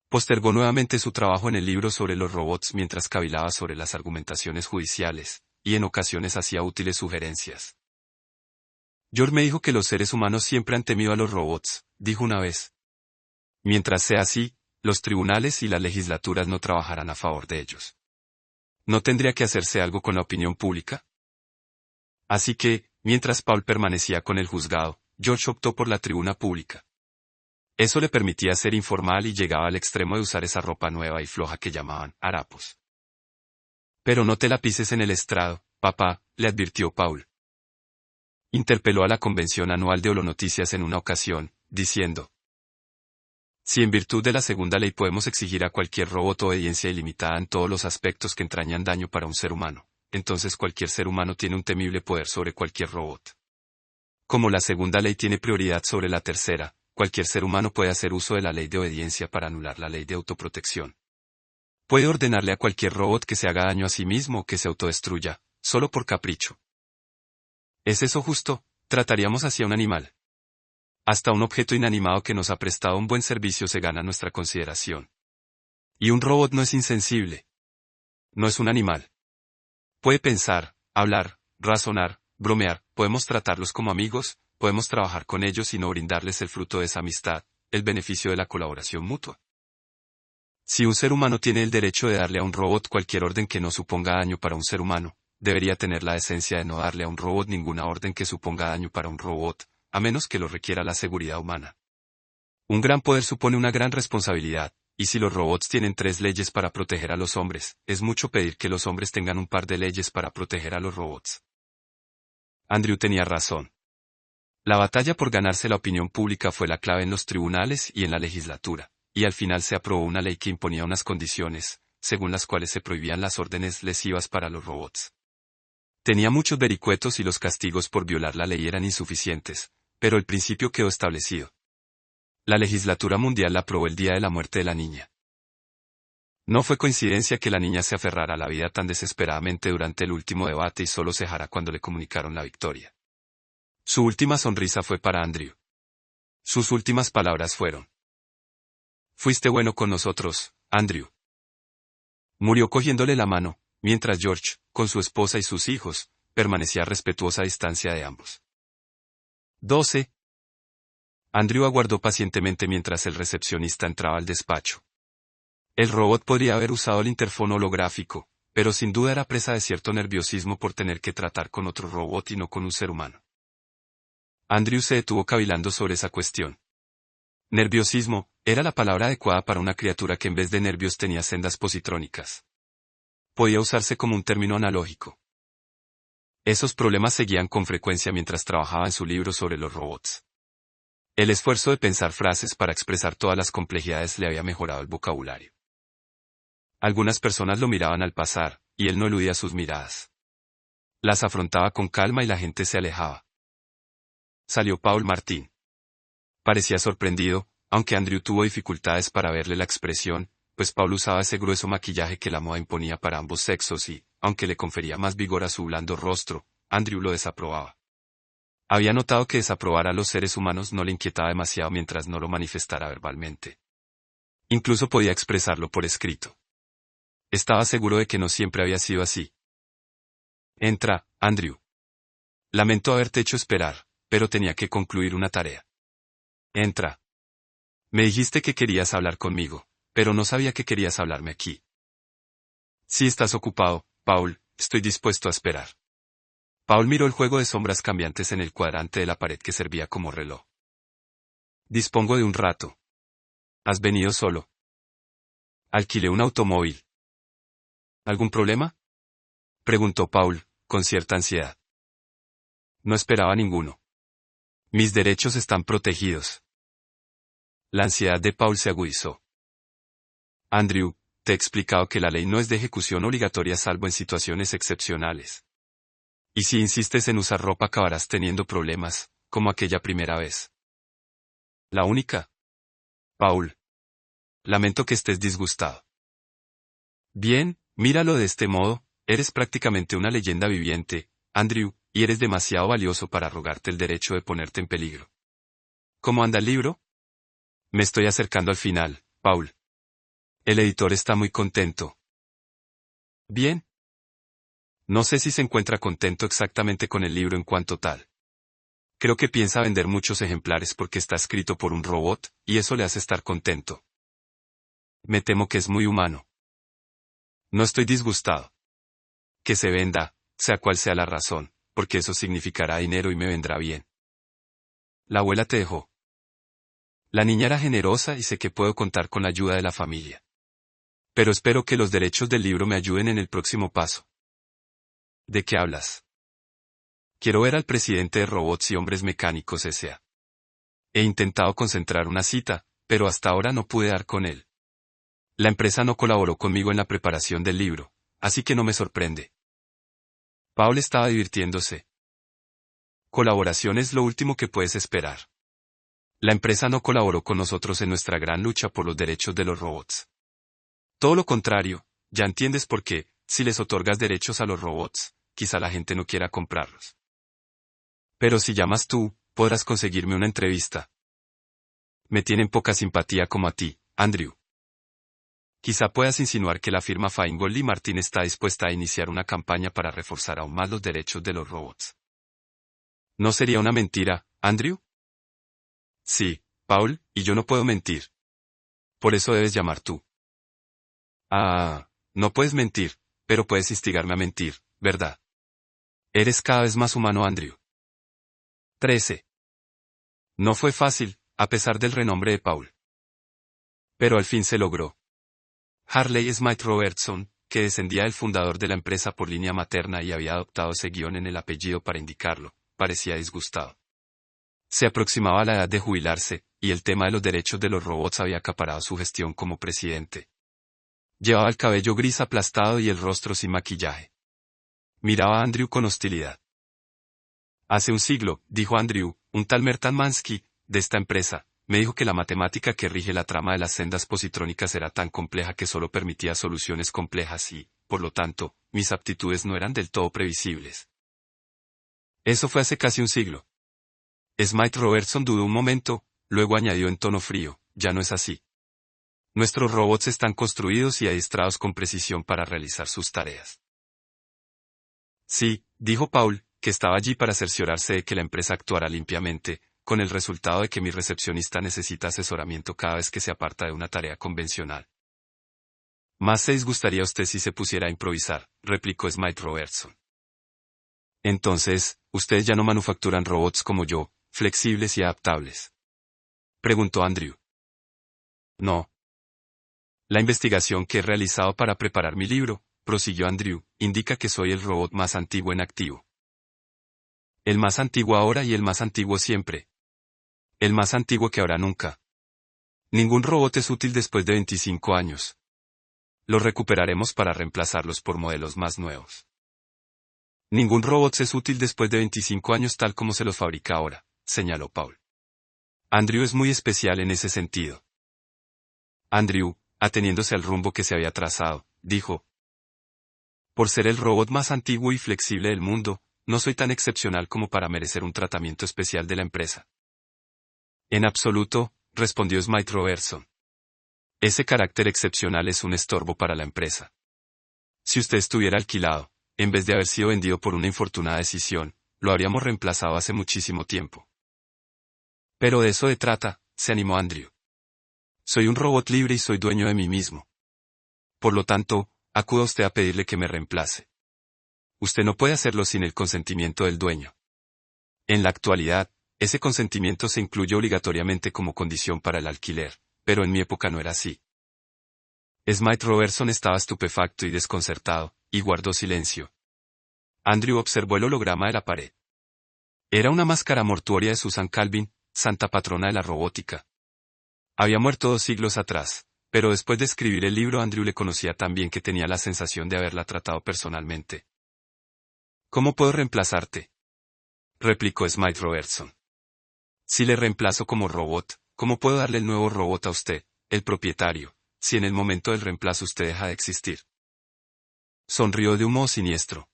[SPEAKER 1] Postergó nuevamente su trabajo en el libro sobre los robots mientras cavilaba sobre las argumentaciones judiciales, y en ocasiones hacía útiles sugerencias. George me dijo que los seres humanos siempre han temido a los robots, dijo una vez. Mientras sea así, los tribunales y las legislaturas no trabajarán a favor de ellos. ¿No tendría que hacerse algo con la opinión pública? Así que, mientras Paul permanecía con el juzgado, George optó por la tribuna pública. Eso le permitía ser informal y llegaba al extremo de usar esa ropa nueva y floja que llamaban harapos. Pero no te la pises en el estrado, papá, le advirtió Paul. Interpeló a la convención anual de Holonoticias en una ocasión, diciendo: si en virtud de la segunda ley podemos exigir a cualquier robot obediencia ilimitada en todos los aspectos que entrañan daño para un ser humano, entonces cualquier ser humano tiene un temible poder sobre cualquier robot. Como la segunda ley tiene prioridad sobre la tercera, cualquier ser humano puede hacer uso de la ley de obediencia para anular la ley de autoprotección. Puede ordenarle a cualquier robot que se haga daño a sí mismo o que se autodestruya, solo por capricho. ¿Es eso justo? Trataríamos así a un animal. Hasta un objeto inanimado que nos ha prestado un buen servicio se gana nuestra consideración. Y un robot no es insensible. No es un animal. Puede pensar, hablar, razonar, bromear, podemos tratarlos como amigos, podemos trabajar con ellos y no brindarles el fruto de esa amistad, el beneficio de la colaboración mutua. Si un ser humano tiene el derecho de darle a un robot cualquier orden que no suponga daño para un ser humano, debería tener la decencia de no darle a un robot ninguna orden que suponga daño para un robot, a menos que lo requiera la seguridad humana. Un gran poder supone una gran responsabilidad, y si los robots tienen 3 leyes para proteger a los hombres, es mucho pedir que los hombres tengan un par de leyes para proteger a los robots. Andrew tenía razón. La batalla por ganarse la opinión pública fue la clave en los tribunales y en la legislatura, y al final se aprobó una ley que imponía unas condiciones, según las cuales se prohibían las órdenes lesivas para los robots. Tenía muchos vericuetos y los castigos por violar la ley eran insuficientes, pero el principio quedó establecido. La legislatura mundial la aprobó el día de la muerte de la niña. No fue coincidencia que la niña se aferrara a la vida tan desesperadamente durante el último debate y solo cejara cuando le comunicaron la victoria. Su última sonrisa fue para Andrew. Sus últimas palabras fueron: fuiste bueno con nosotros, Andrew. Murió cogiéndole la mano, mientras George, con su esposa y sus hijos, permanecía a respetuosa distancia de ambos. 12. Andrew aguardó pacientemente mientras el recepcionista entraba al despacho. El robot podría haber usado el interfono holográfico, pero sin duda era presa de cierto nerviosismo por tener que tratar con otro robot y no con un ser humano. Andrew se detuvo cavilando sobre esa cuestión. Nerviosismo era la palabra adecuada para una criatura que en vez de nervios tenía sendas positrónicas. Podía usarse como un término analógico. Esos problemas seguían con frecuencia mientras trabajaba en su libro sobre los robots. El esfuerzo de pensar frases para expresar todas las complejidades le había mejorado el vocabulario. Algunas personas lo miraban al pasar, y él no eludía sus miradas. Las afrontaba con calma y la gente se alejaba. Salió Paul Martin. Parecía sorprendido, aunque Andrew tuvo dificultades para verle la expresión, pues Paul usaba ese grueso maquillaje que la moda imponía para ambos sexos y, aunque le confería más vigor a su blando rostro, Andrew lo desaprobaba. Había notado que desaprobar a los seres humanos no le inquietaba demasiado mientras no lo manifestara verbalmente. Incluso podía expresarlo por escrito. Estaba seguro de que no siempre había sido así. Entra, Andrew. Lamento haberte hecho esperar, pero tenía que concluir una tarea. Entra. Me dijiste que querías hablar conmigo, pero no sabía que querías hablarme aquí. Si estás ocupado, Paul, estoy dispuesto a esperar. Paul miró el juego de sombras cambiantes en el cuadrante de la pared que servía como reloj. Dispongo de un rato. ¿Has venido solo? Alquilé un automóvil. ¿Algún problema? Preguntó Paul, con cierta ansiedad. No esperaba ninguno. Mis derechos están protegidos. La ansiedad de Paul se agudizó. Andrew, te he explicado que la ley no es de ejecución obligatoria salvo en situaciones excepcionales. Y si insistes en usar ropa acabarás teniendo problemas, como aquella primera vez. ¿La única? Paul. Lamento que estés disgustado. Bien, míralo de este modo, eres prácticamente una leyenda viviente, Andrew, y eres demasiado valioso para rogarte el derecho de ponerte en peligro. ¿Cómo anda el libro? Me estoy acercando al final, Paul. El editor está muy contento. Bien. No sé si se encuentra contento exactamente con el libro en cuanto tal. Creo que piensa vender muchos ejemplares porque está escrito por un robot, y eso le hace estar contento. Me temo que es muy humano. No estoy disgustado. Que se venda, sea cual sea la razón, porque eso significará dinero y me vendrá bien. La abuela te dejó. La niña era generosa y sé que puedo contar con la ayuda de la familia. Pero espero que los derechos del libro me ayuden en el próximo paso. ¿De qué hablas? Quiero ver al presidente de Robots y Hombres Mecánicos S.A. He intentado concentrar una cita, pero hasta ahora no pude dar con él. La empresa no colaboró conmigo en la preparación del libro, así que no me sorprende. Paul estaba divirtiéndose. Colaboración es lo último que puedes esperar. La empresa no colaboró con nosotros en nuestra gran lucha por los derechos de los robots. Todo lo contrario, ya entiendes por qué, si les otorgas derechos a los robots, quizá la gente no quiera comprarlos. Pero si llamas tú, podrás conseguirme una entrevista. Me tienen poca simpatía como a ti, Andrew. Quizá puedas insinuar que la firma Feingold y Martin está dispuesta a iniciar una campaña para reforzar aún más los derechos de los robots. ¿No sería una mentira, Andrew? Sí, Paul, y yo no puedo mentir. Por eso debes llamar tú. Ah, no puedes mentir, pero puedes instigarme a mentir, ¿verdad? Eres cada vez más humano, Andrew. 13. No fue fácil, a pesar del renombre de Paul. Pero al fin se logró. Harley Smith Robertson, que descendía del fundador de la empresa por línea materna y había adoptado ese guión en el apellido para indicarlo, parecía disgustado. Se aproximaba a la edad de jubilarse, y el tema de los derechos de los robots había acaparado su gestión como presidente. Llevaba el cabello gris aplastado y el rostro sin maquillaje. Miraba a Andrew con hostilidad. Hace un siglo, dijo Andrew, un tal Mertan Mansky, de esta empresa, me dijo que la matemática que rige la trama de las sendas positrónicas era tan compleja que solo permitía soluciones complejas y, por lo tanto, mis aptitudes no eran del todo previsibles. Eso fue hace casi un siglo. Smith Robertson dudó un momento, luego añadió en tono frío, ya no es así. Nuestros robots están construidos y adiestrados con precisión para realizar sus tareas. Sí, dijo Paul, que estaba allí para cerciorarse de que la empresa actuara limpiamente, con el resultado de que mi recepcionista necesita asesoramiento cada vez que se aparta de una tarea convencional. Más se disgustaría usted si se pusiera a improvisar, replicó Smythe Robertson. Entonces, ustedes ya no manufacturan robots como yo, flexibles y adaptables, preguntó Andrew. No. La investigación que he realizado para preparar mi libro, prosiguió Andrew, indica que soy el robot más antiguo en activo. El más antiguo ahora y el más antiguo siempre. El más antiguo que habrá nunca. Ningún robot es útil después de 25 años. Los recuperaremos para reemplazarlos por modelos más nuevos. Ningún robot es útil después de 25 años tal como se los fabrica ahora, señaló Paul. Andrew es muy especial en ese sentido. Andrew, ateniéndose al rumbo que se había trazado, dijo: por ser el robot más antiguo y flexible del mundo, no soy tan excepcional como para merecer un tratamiento especial de la empresa. En absoluto, respondió Smythe Robertson. Ese carácter excepcional es un estorbo para la empresa. Si usted estuviera alquilado, en vez de haber sido vendido por una infortunada decisión, lo habríamos reemplazado hace muchísimo tiempo. Pero de eso se trata, se animó Andrew. Soy un robot libre y soy dueño de mí mismo. Por lo tanto, acuda usted a pedirle que me reemplace. Usted no puede hacerlo sin el consentimiento del dueño. En la actualidad, ese consentimiento se incluye obligatoriamente como condición para el alquiler, pero en mi época no era así. Smythe Robertson estaba estupefacto y desconcertado, y guardó silencio. Andrew observó el holograma de la pared. Era una máscara mortuoria de Susan Calvin, santa patrona de la robótica. Había muerto 2 siglos atrás, pero después de escribir el libro Andrew le conocía tan bien que tenía la sensación de haberla tratado personalmente. ¿Cómo puedo reemplazarte?, replicó Smythe Robertson. Si le reemplazo como robot, ¿cómo puedo darle el nuevo robot a usted, el propietario, si en el momento del reemplazo usted deja de existir? Sonrió de un modo siniestro.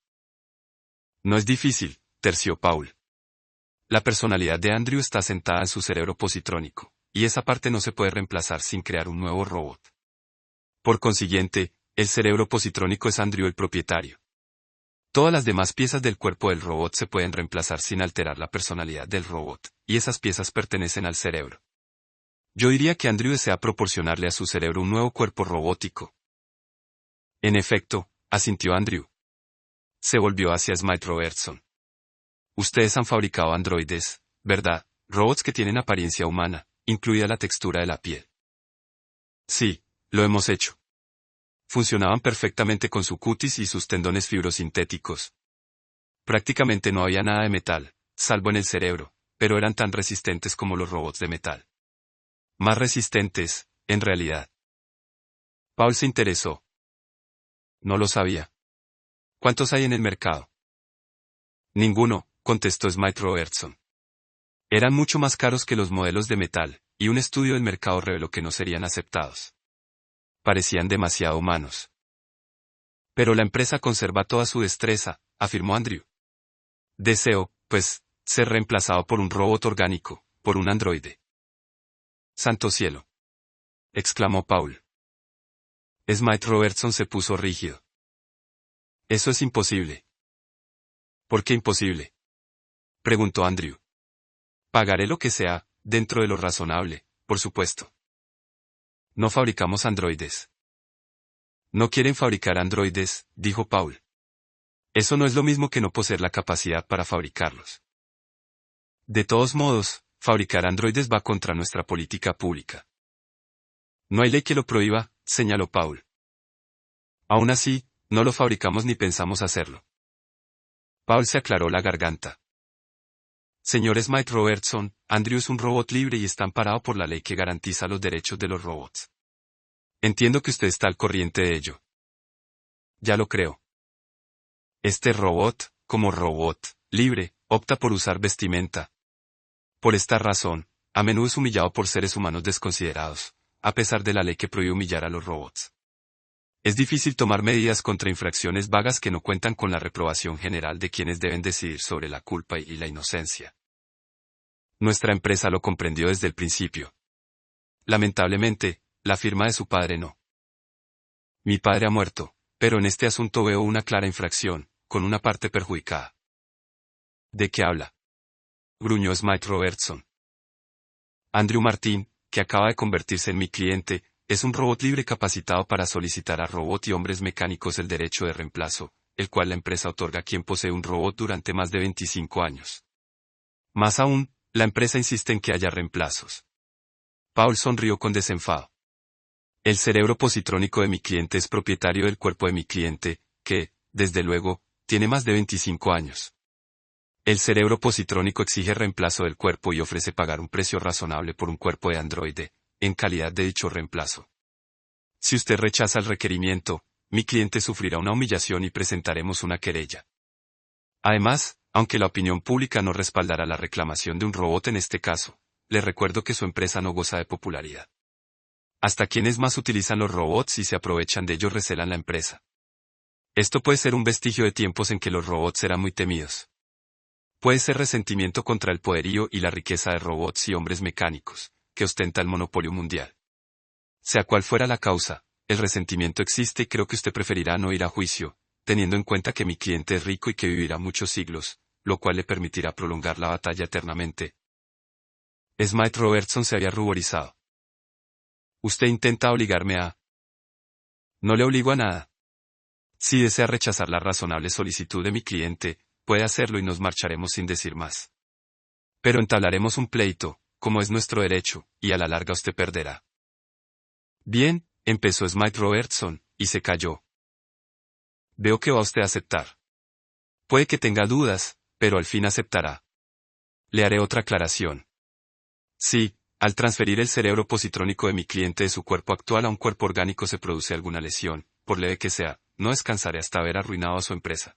[SPEAKER 1] No es difícil, terció Paul. La personalidad de Andrew está sentada en su cerebro positrónico, y esa parte no se puede reemplazar sin crear un nuevo robot. Por consiguiente, el cerebro positrónico es Andrew el propietario. Todas las demás piezas del cuerpo del robot se pueden reemplazar sin alterar la personalidad del robot, y esas piezas pertenecen al cerebro. Yo diría que Andrew desea proporcionarle a su cerebro un nuevo cuerpo robótico. En efecto, asintió Andrew. Se volvió hacia Smythe Robertson. Ustedes han fabricado androides, ¿verdad? Robots que tienen apariencia humana, incluida la textura de la piel. Sí, lo hemos hecho. Funcionaban perfectamente con su cutis y sus tendones fibrosintéticos. Prácticamente no había nada de metal, salvo en el cerebro, pero eran tan resistentes como los robots de metal. Más resistentes, en realidad. Paul se interesó. No lo sabía. ¿Cuántos hay en el mercado? Ninguno, contestó Smythe Robertson. Eran mucho más caros que los modelos de metal, y un estudio del mercado reveló que no serían aceptados. Parecían demasiado humanos. Pero la empresa conserva toda su destreza, afirmó Andrew. Deseo, pues, ser reemplazado por un robot orgánico, por un androide. Santo cielo, exclamó Paul. Smythe Robertson se puso rígido. Eso es imposible. ¿Por qué imposible?, preguntó Andrew. Pagaré lo que sea, dentro de lo razonable, por supuesto. No fabricamos androides. No quieren fabricar androides, dijo Paul. Eso no es lo mismo que no poseer la capacidad para fabricarlos. De todos modos, fabricar androides va contra nuestra política pública. No hay ley que lo prohíba, señaló Paul. Aún así, no lo fabricamos ni pensamos hacerlo. Paul se aclaró la garganta. Señor Smythe Robertson, Andrew es un robot libre y está amparado por la ley que garantiza los derechos de los robots. Entiendo que usted está al corriente de ello. Ya lo creo. Este robot, como robot libre, opta por usar vestimenta. Por esta razón, a menudo es humillado por seres humanos desconsiderados, a pesar de la ley que prohíbe humillar a los robots. Es difícil tomar medidas contra infracciones vagas que no cuentan con la reprobación general de quienes deben decidir sobre la culpa y la inocencia. Nuestra empresa lo comprendió desde el principio. Lamentablemente, la firma de su padre no. Mi padre ha muerto, pero en este asunto veo una clara infracción, con una parte perjudicada. ¿De qué habla?, gruñó Smythe Robertson. Andrew Martin, que acaba de convertirse en mi cliente, es un robot libre capacitado para solicitar a robot y hombres mecánicos el derecho de reemplazo, el cual la empresa otorga a quien posee un robot durante más de 25 años. Más aún, la empresa insiste en que haya reemplazos. Paul sonrió con desenfado. El cerebro positrónico de mi cliente es propietario del cuerpo de mi cliente, que, desde luego, tiene más de 25 años. El cerebro positrónico exige reemplazo del cuerpo y ofrece pagar un precio razonable por un cuerpo de androide, en calidad de dicho reemplazo. Si usted rechaza el requerimiento, mi cliente sufrirá una humillación y presentaremos una querella. Además, aunque la opinión pública no respaldará la reclamación de un robot en este caso, le recuerdo que su empresa no goza de popularidad. Hasta quienes más utilizan los robots y se aprovechan de ellos recelan la empresa. Esto puede ser un vestigio de tiempos en que los robots eran muy temidos. Puede ser resentimiento contra el poderío y la riqueza de robots y hombres mecánicos, que ostenta el monopolio mundial. Sea cual fuera la causa, el resentimiento existe y creo que usted preferirá no ir a juicio, teniendo en cuenta que mi cliente es rico y que vivirá muchos siglos, lo cual le permitirá prolongar la batalla eternamente. Smite Robertson se había ruborizado. Usted intenta obligarme a... No le obligo a nada. Si desea rechazar la razonable solicitud de mi cliente, puede hacerlo y nos marcharemos sin decir más. Pero entablaremos un pleito, como es nuestro derecho, y a la larga usted perderá. Bien, empezó Smite Robertson, y se calló. Veo que va usted a aceptar. Puede que tenga dudas, pero al fin aceptará. Le haré otra aclaración. Sí, al transferir el cerebro positrónico de mi cliente de su cuerpo actual a un cuerpo orgánico se produce alguna lesión, por leve que sea, no descansaré hasta haber arruinado a su empresa.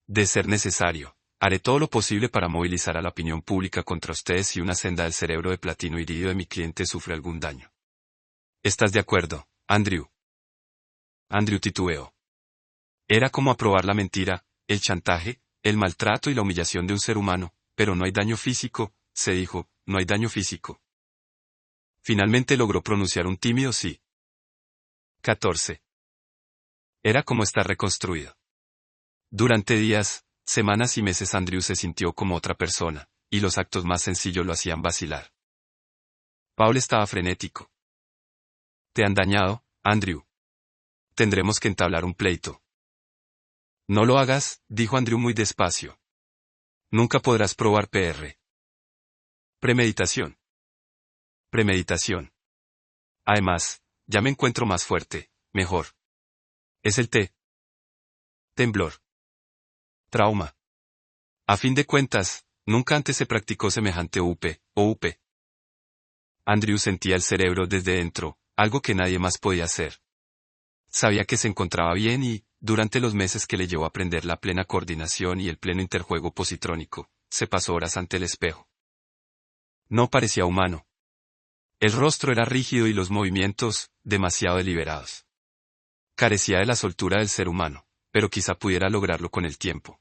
[SPEAKER 1] De ser necesario, haré todo lo posible para movilizar a la opinión pública contra ustedes si una senda del cerebro de platino iridio de mi cliente sufre algún daño. ¿Estás de acuerdo, Andrew? Andrew titubeó. Era como aprobar la mentira, el chantaje, el maltrato y la humillación de un ser humano, pero no hay daño físico, se dijo, no hay daño físico. Finalmente logró pronunciar un tímido sí. 14. Era como estar reconstruido. Durante días, semanas y meses Andrew se sintió como otra persona, y los actos más sencillos lo hacían vacilar. Paul estaba frenético. Te han dañado, Andrew. Tendremos que entablar un pleito. No lo hagas, dijo Andrew muy despacio. Nunca podrás probar PR. Premeditación. Premeditación. Además, ya me encuentro más fuerte, mejor. Es el temblor. Trauma. A fin de cuentas, nunca antes se practicó semejante OUP. Andrew sentía el cerebro desde dentro, algo que nadie más podía hacer. Sabía que se encontraba bien y, durante los meses que le llevó a aprender la plena coordinación y el pleno interjuego positrónico, se pasó horas ante el espejo. No parecía humano. El rostro era rígido y los movimientos, demasiado deliberados. Carecía de la soltura del ser humano, pero quizá pudiera lograrlo con el tiempo.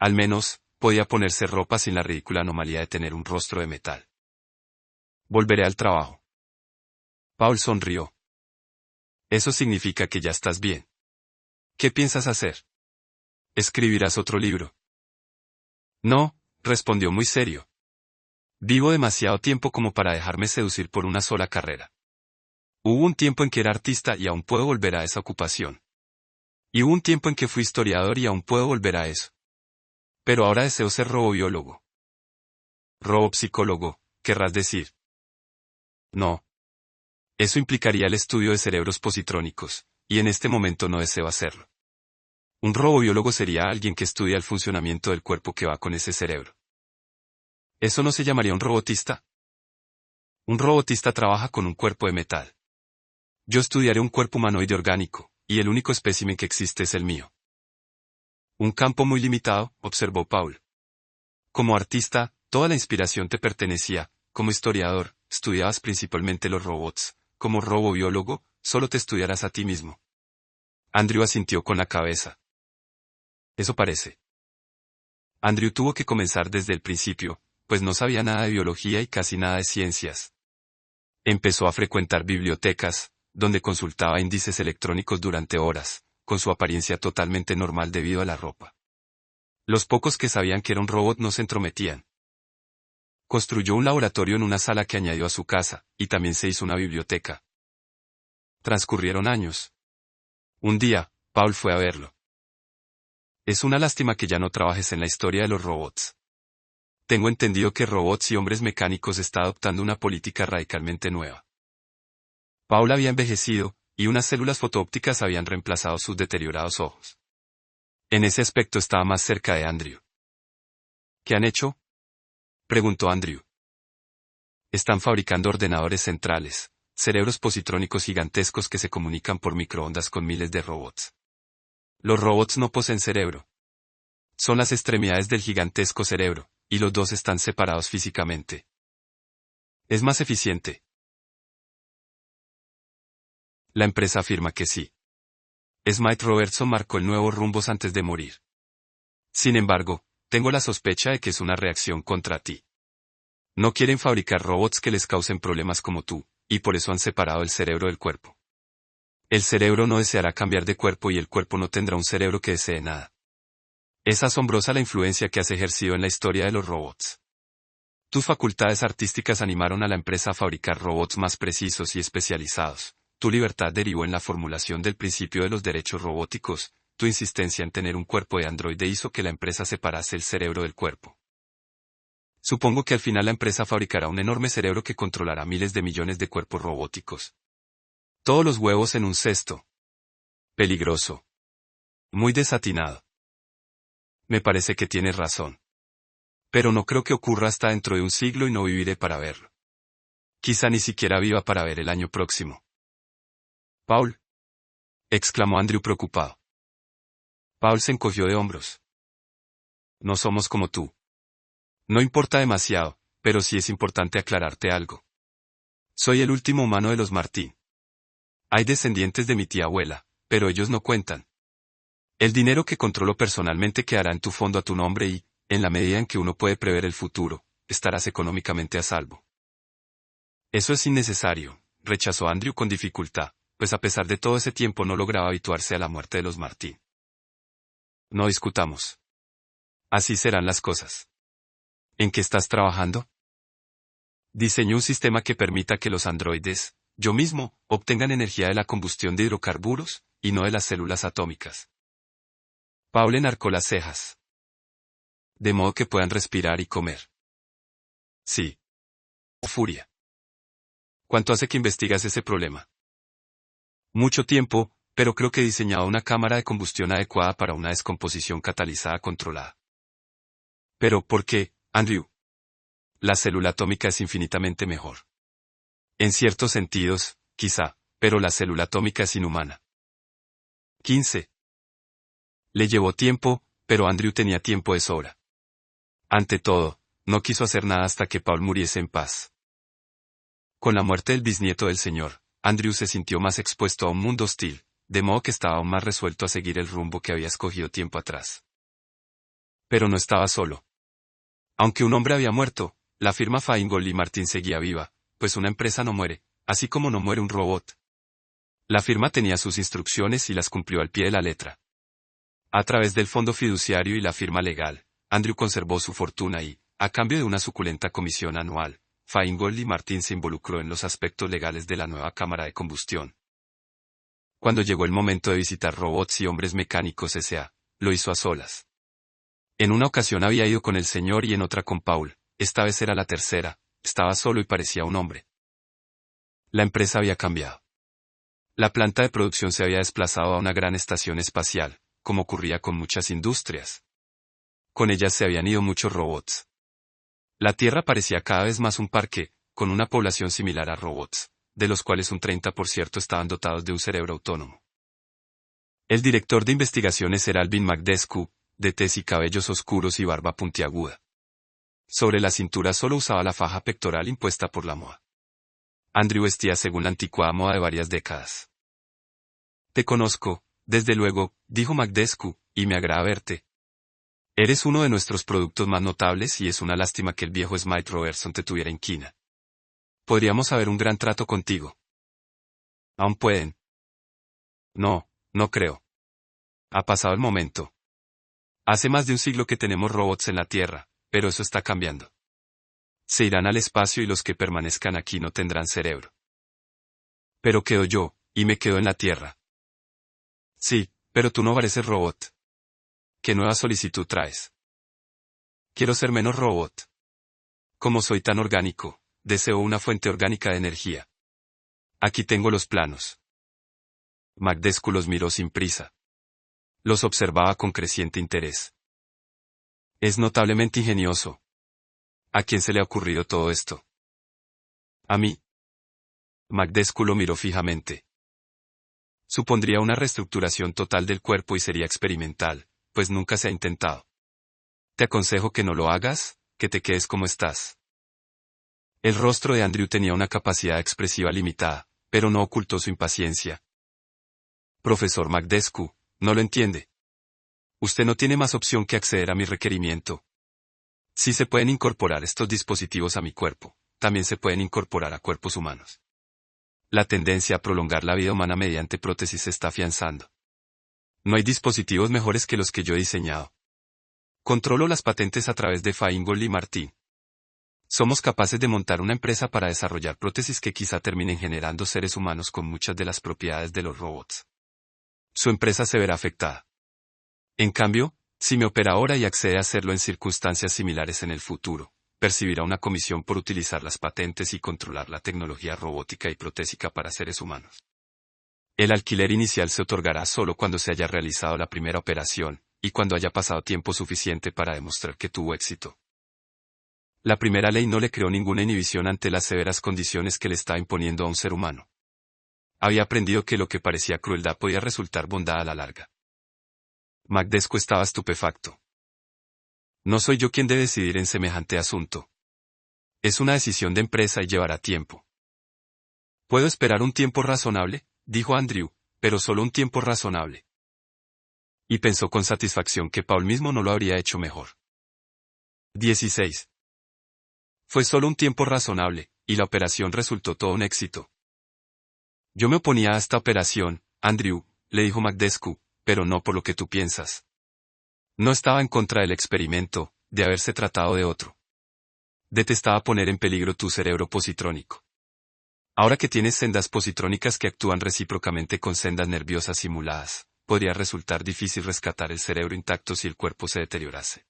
[SPEAKER 1] Al menos, podía ponerse ropa sin la ridícula anomalía de tener un rostro de metal. Volveré al trabajo. Paul sonrió. Eso significa que ya estás bien. ¿Qué piensas hacer? ¿Escribirás otro libro? No, respondió muy serio. Vivo demasiado tiempo como para dejarme seducir por una sola carrera. Hubo un tiempo en que era artista y aún puedo volver a esa ocupación. Y hubo un tiempo en que fui historiador y aún puedo volver a eso. Pero ahora deseo ser robobiólogo. Robopsicólogo, querrás decir. No. Eso implicaría el estudio de cerebros positrónicos, y en este momento no deseo hacerlo. Un robobiólogo sería alguien que estudia el funcionamiento del cuerpo que va con ese cerebro. ¿Eso no se llamaría un robotista? Un robotista trabaja con un cuerpo de metal. Yo estudiaré un cuerpo humanoide orgánico, y el único espécimen que existe es el mío. Un campo muy limitado, observó Paul. Como artista, toda la inspiración te pertenecía, como historiador, estudiabas principalmente los robots, como robobiólogo, solo te estudiarás a ti mismo. Andrew asintió con la cabeza. Eso parece. Andrew tuvo que comenzar desde el principio, pues no sabía nada de biología y casi nada de ciencias. Empezó a frecuentar bibliotecas, donde consultaba índices electrónicos durante horas, con su apariencia totalmente normal debido a la ropa. Los pocos que sabían que era un robot no se entrometían. Construyó un laboratorio en una sala que añadió a su casa, y también se hizo una biblioteca. Transcurrieron años. Un día, Paul fue a verlo. Es una lástima que ya no trabajes en la historia de los robots. Tengo entendido que robots y hombres mecánicos está adoptando una política radicalmente nueva. Paul había envejecido, y unas células fotoópticas habían reemplazado sus deteriorados ojos. En ese aspecto estaba más cerca de Andrew. ¿Qué han hecho?, preguntó Andrew. Están fabricando ordenadores centrales, cerebros positrónicos gigantescos que se comunican por microondas con miles de robots. Los robots no poseen cerebro. Son las extremidades del gigantesco cerebro, y los dos están separados físicamente. ¿Es más eficiente? La empresa afirma que sí. Smythe Robertson marcó el nuevo rumbos antes de morir. Sin embargo, tengo la sospecha de que es una reacción contra ti. No quieren fabricar robots que les causen problemas como tú, y por eso han separado el cerebro del cuerpo. El cerebro no deseará cambiar de cuerpo y el cuerpo no tendrá un cerebro que desee nada. Es asombrosa la influencia que has ejercido en la historia de los robots. Tus facultades artísticas animaron a la empresa a fabricar robots más precisos y especializados. Tu libertad derivó en la formulación del principio de los derechos robóticos. Tu insistencia en tener un cuerpo de androide hizo que la empresa separase el cerebro del cuerpo. Supongo que al final la empresa fabricará un enorme cerebro que controlará miles de millones de cuerpos robóticos. Todos los huevos en un cesto. Peligroso. Muy desatinado. Me parece que tienes razón. Pero no creo que ocurra hasta dentro de un siglo y no viviré para verlo. Quizá ni siquiera viva para ver el año próximo. Paul, exclamó Andrew preocupado. Paul se encogió de hombros. No somos como tú. No importa demasiado, pero sí es importante aclararte algo. Soy el último humano de los Martín. Hay descendientes de mi tía abuela, pero ellos no cuentan. El dinero que controlo personalmente quedará en tu fondo a tu nombre y, en la medida en que uno puede prever el futuro, estarás económicamente a salvo. Eso es innecesario, rechazó Andrew con dificultad, pues a pesar de todo ese tiempo no lograba habituarse a la muerte de los Martín. No discutamos. Así serán las cosas. ¿En qué estás trabajando? Diseño un sistema que permita que los androides, yo mismo, obtengan energía de la combustión de hidrocarburos, y no de las células atómicas. Paul enarcó las cejas. De modo que puedan respirar y comer. Sí. Furia. ¿Cuánto hace que investigas ese problema? Mucho tiempo, pero creo que he diseñado una cámara de combustión adecuada para una descomposición catalizada controlada. Pero, ¿por qué, Andrew? La célula atómica es infinitamente mejor. En ciertos sentidos, quizá, pero la célula atómica es inhumana. 15. Le llevó tiempo, pero Andrew tenía tiempo de sobra. Ante todo, no quiso hacer nada hasta que Paul muriese en paz. Con la muerte del bisnieto del señor, Andrew se sintió más expuesto a un mundo hostil, de modo que estaba aún más resuelto a seguir el rumbo que había escogido tiempo atrás. Pero no estaba solo. Aunque un hombre había muerto, la firma Feingold y Martin seguía viva, pues una empresa no muere, así como no muere un robot. La firma tenía sus instrucciones y las cumplió al pie de la letra. A través del fondo fiduciario y la firma legal, Andrew conservó su fortuna y, a cambio de una suculenta comisión anual, Feingold y Martin se involucró en los aspectos legales de la nueva cámara de combustión. Cuando llegó el momento de visitar Robots y Hombres Mecánicos S.A., lo hizo a solas. En una ocasión había ido con el señor y en otra con Paul, esta vez era la tercera, estaba solo y parecía un hombre. La empresa había cambiado. La planta de producción se había desplazado a una gran estación espacial, como ocurría con muchas industrias. Con ellas se habían ido muchos robots. La Tierra parecía cada vez más un parque, con una población similar a robots, de los cuales un 30% estaban dotados de un cerebro autónomo. El director de investigaciones era Alvin McDescu, de tez y cabellos oscuros y barba puntiaguda. Sobre la cintura solo usaba la faja pectoral impuesta por la moda. Andrew vestía según la anticuada moda de varias décadas. Te conozco, desde luego, dijo McDescu, y me agrada verte. Eres uno de nuestros productos más notables y es una lástima que el viejo Smythe Robertson te tuviera en quina. Podríamos haber un gran trato contigo. ¿Aún pueden? No, no creo. Ha pasado el momento. Hace más de un siglo que tenemos robots en la Tierra, pero eso está cambiando. Se irán al espacio y los que permanezcan aquí no tendrán cerebro. Pero quedo yo, y me quedo en la Tierra. Sí, pero tú no pareces robot. ¿Qué nueva solicitud traes? Quiero ser menos robot. Como soy tan orgánico, deseo una fuente orgánica de energía. Aquí tengo los planos. Magdescu los miró sin prisa. Los observaba con creciente interés. Es notablemente ingenioso. ¿A quién se le ha ocurrido todo esto? A mí. Magdescu lo miró fijamente. Supondría una reestructuración total del cuerpo y sería experimental, pues nunca se ha intentado. Te aconsejo que no lo hagas, que te quedes como estás. El rostro de Andrew tenía una capacidad expresiva limitada, pero no ocultó su impaciencia. Profesor Magdescu, no lo entiende. Usted no tiene más opción que acceder a mi requerimiento. Si se pueden incorporar estos dispositivos a mi cuerpo, también se pueden incorporar a cuerpos humanos. La tendencia a prolongar la vida humana mediante prótesis se está afianzando. No hay dispositivos mejores que los que yo he diseñado. Controlo las patentes a través de Feingold y Martin. Somos capaces de montar una empresa para desarrollar prótesis que quizá terminen generando seres humanos con muchas de las propiedades de los robots. Su empresa se verá afectada. En cambio, si me opera ahora y accede a hacerlo en circunstancias similares en el futuro, percibirá una comisión por utilizar las patentes y controlar la tecnología robótica y protésica para seres humanos. El alquiler inicial se otorgará solo cuando se haya realizado la primera operación, y cuando haya pasado tiempo suficiente para demostrar que tuvo éxito. La primera ley no le creó ninguna inhibición ante las severas condiciones que le estaba imponiendo a un ser humano. Había aprendido que lo que parecía crueldad podía resultar bondad a la larga. Magdescu estaba estupefacto. No soy yo quien debe decidir en semejante asunto. Es una decisión de empresa y llevará tiempo. ¿Puedo esperar un tiempo razonable?, dijo Andrew, pero solo un tiempo razonable. Y pensó con satisfacción que Paul mismo no lo habría hecho mejor. 16. Fue solo un tiempo razonable, y la operación resultó todo un éxito. Yo me oponía a esta operación, Andrew, le dijo Magdescu, pero no por lo que tú piensas. No estaba en contra del experimento, de haberse tratado de otro. Detestaba poner en peligro tu cerebro positrónico. Ahora que tienes sendas positrónicas que actúan recíprocamente con sendas nerviosas simuladas, podría resultar difícil rescatar el cerebro intacto si el cuerpo se deteriorase.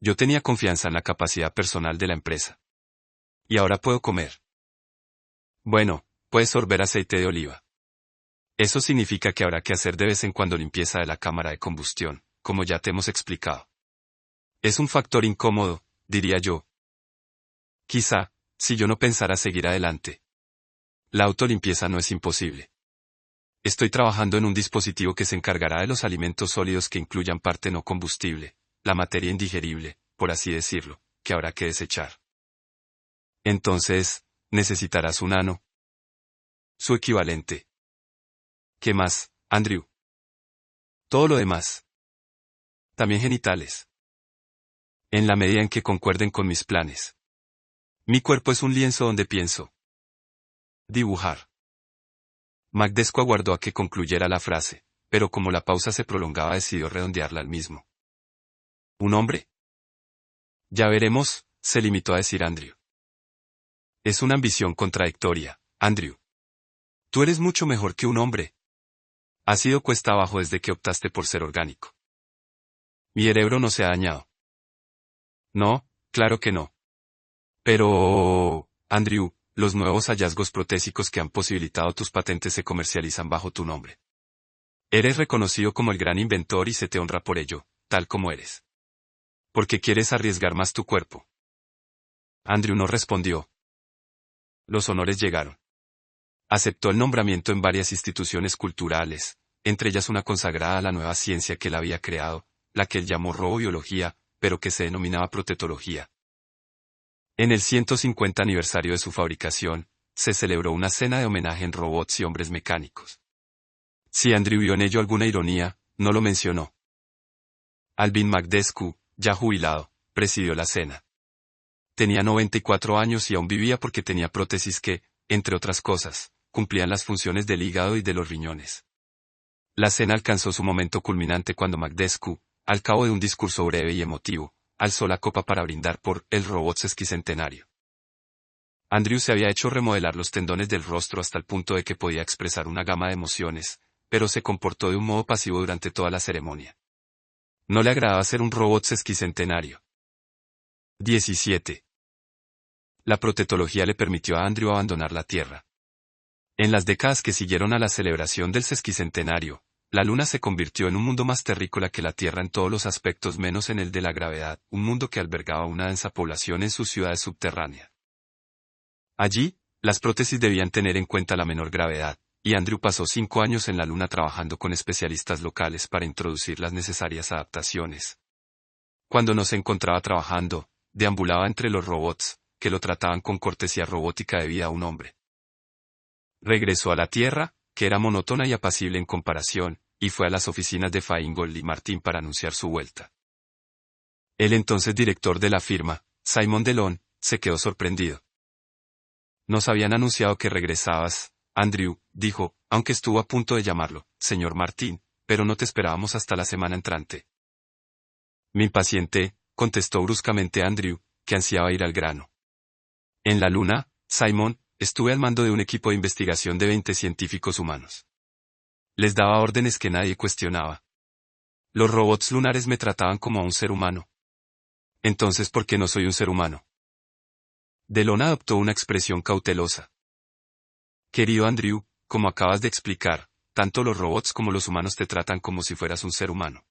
[SPEAKER 1] Yo tenía confianza en la capacidad personal de la empresa. Y ahora puedo comer. Bueno, puedes sorber aceite de oliva. Eso significa que habrá que hacer de vez en cuando limpieza de la cámara de combustión, como ya te hemos explicado. Es un factor incómodo, diría yo. Quizá, si yo no pensara seguir adelante. La autolimpieza no es imposible. Estoy trabajando en un dispositivo que se encargará de los alimentos sólidos que incluyan parte no combustible, la materia indigerible, por así decirlo, que habrá que desechar. Entonces, necesitarás un ano. Su equivalente. ¿Qué más, Andrew? Todo lo demás. También genitales. En la medida en que concuerden con mis planes. Mi cuerpo es un lienzo donde pienso. Dibujar. Magdescu aguardó a que concluyera la frase, pero como la pausa se prolongaba decidió redondearla al mismo. ¿Un hombre? Ya veremos, se limitó a decir Andrew. Es una ambición contradictoria, Andrew. Tú eres mucho mejor que un hombre. Has ido cuesta abajo desde que optaste por ser orgánico. Mi cerebro no se ha dañado. No, claro que no. Pero, Andrew, los nuevos hallazgos protésicos que han posibilitado tus patentes se comercializan bajo tu nombre. Eres reconocido como el gran inventor y se te honra por ello, tal como eres. Porque quieres arriesgar más tu cuerpo. Andrew no respondió. Los honores llegaron. Aceptó el nombramiento en varias instituciones culturales, entre ellas una consagrada a la nueva ciencia que él había creado, la que él llamó robobiología, pero que se denominaba protetología. En el 150 aniversario de su fabricación, se celebró una cena de homenaje en robots y hombres mecánicos. Si Andrew vio en ello alguna ironía, no lo mencionó. Alvin Magdescu, ya jubilado, presidió la cena. Tenía 94 años y aún vivía porque tenía prótesis que, entre otras cosas, cumplían las funciones del hígado y de los riñones. La cena alcanzó su momento culminante cuando Magdescu, al cabo de un discurso breve y emotivo, alzó la copa para brindar por el robot sesquicentenario. Andrew se había hecho remodelar los tendones del rostro hasta el punto de que podía expresar una gama de emociones, pero se comportó de un modo pasivo durante toda la ceremonia. No le agradaba ser un robot sesquicentenario. 17. La protetología le permitió a Andrew abandonar la Tierra. En las décadas que siguieron a la celebración del sesquicentenario, la Luna se convirtió en un mundo más terrícola que la Tierra en todos los aspectos menos en el de la gravedad, un mundo que albergaba una densa población en sus ciudades subterráneas. Allí, las prótesis debían tener en cuenta la menor gravedad, y Andrew pasó 5 años en la Luna trabajando con especialistas locales para introducir las necesarias adaptaciones. Cuando no se encontraba trabajando, deambulaba entre los robots, que lo trataban con cortesía robótica debida a un hombre. Regresó a la Tierra, que era monótona y apacible en comparación, y fue a las oficinas de Feingold y Martin para anunciar su vuelta. El entonces director de la firma, Simon Delon, se quedó sorprendido. Nos habían anunciado que regresabas, Andrew, dijo, aunque estuvo a punto de llamarlo, señor Martin, pero no te esperábamos hasta la semana entrante. Me impacienté, contestó bruscamente Andrew, que ansiaba ir al grano. En la Luna, Simon, estuve al mando de un equipo de investigación de 20 científicos humanos. Les daba órdenes que nadie cuestionaba. Los robots lunares me trataban como a un ser humano. Entonces, ¿por qué no soy un ser humano? Delon adoptó una expresión cautelosa. Querido Andrew, como acabas de explicar, tanto los robots como los humanos te tratan como si fueras un ser humano.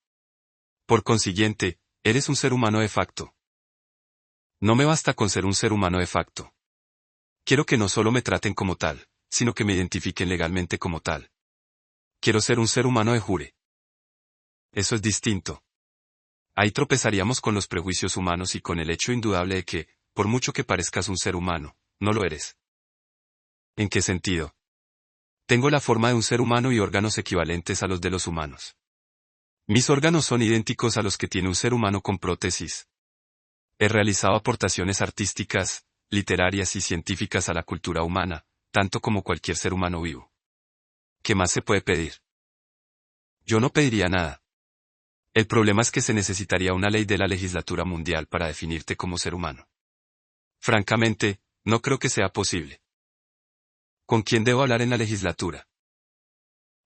[SPEAKER 1] Por consiguiente, eres un ser humano de facto. No me basta con ser un ser humano de facto. Quiero que no solo me traten como tal, sino que me identifiquen legalmente como tal. Quiero ser un ser humano de jure. Eso es distinto. Ahí tropezaríamos con los prejuicios humanos y con el hecho indudable de que, por mucho que parezcas un ser humano, no lo eres. ¿En qué sentido? Tengo la forma de un ser humano y órganos equivalentes a los de los humanos. Mis órganos son idénticos a los que tiene un ser humano con prótesis. He realizado aportaciones artísticas, literarias y científicas a la cultura humana, tanto como cualquier ser humano vivo. ¿Qué más se puede pedir? Yo no pediría nada. El problema es que se necesitaría una ley de la legislatura mundial para definirte como ser humano. Francamente, no creo que sea posible. ¿Con quién debo hablar en la legislatura?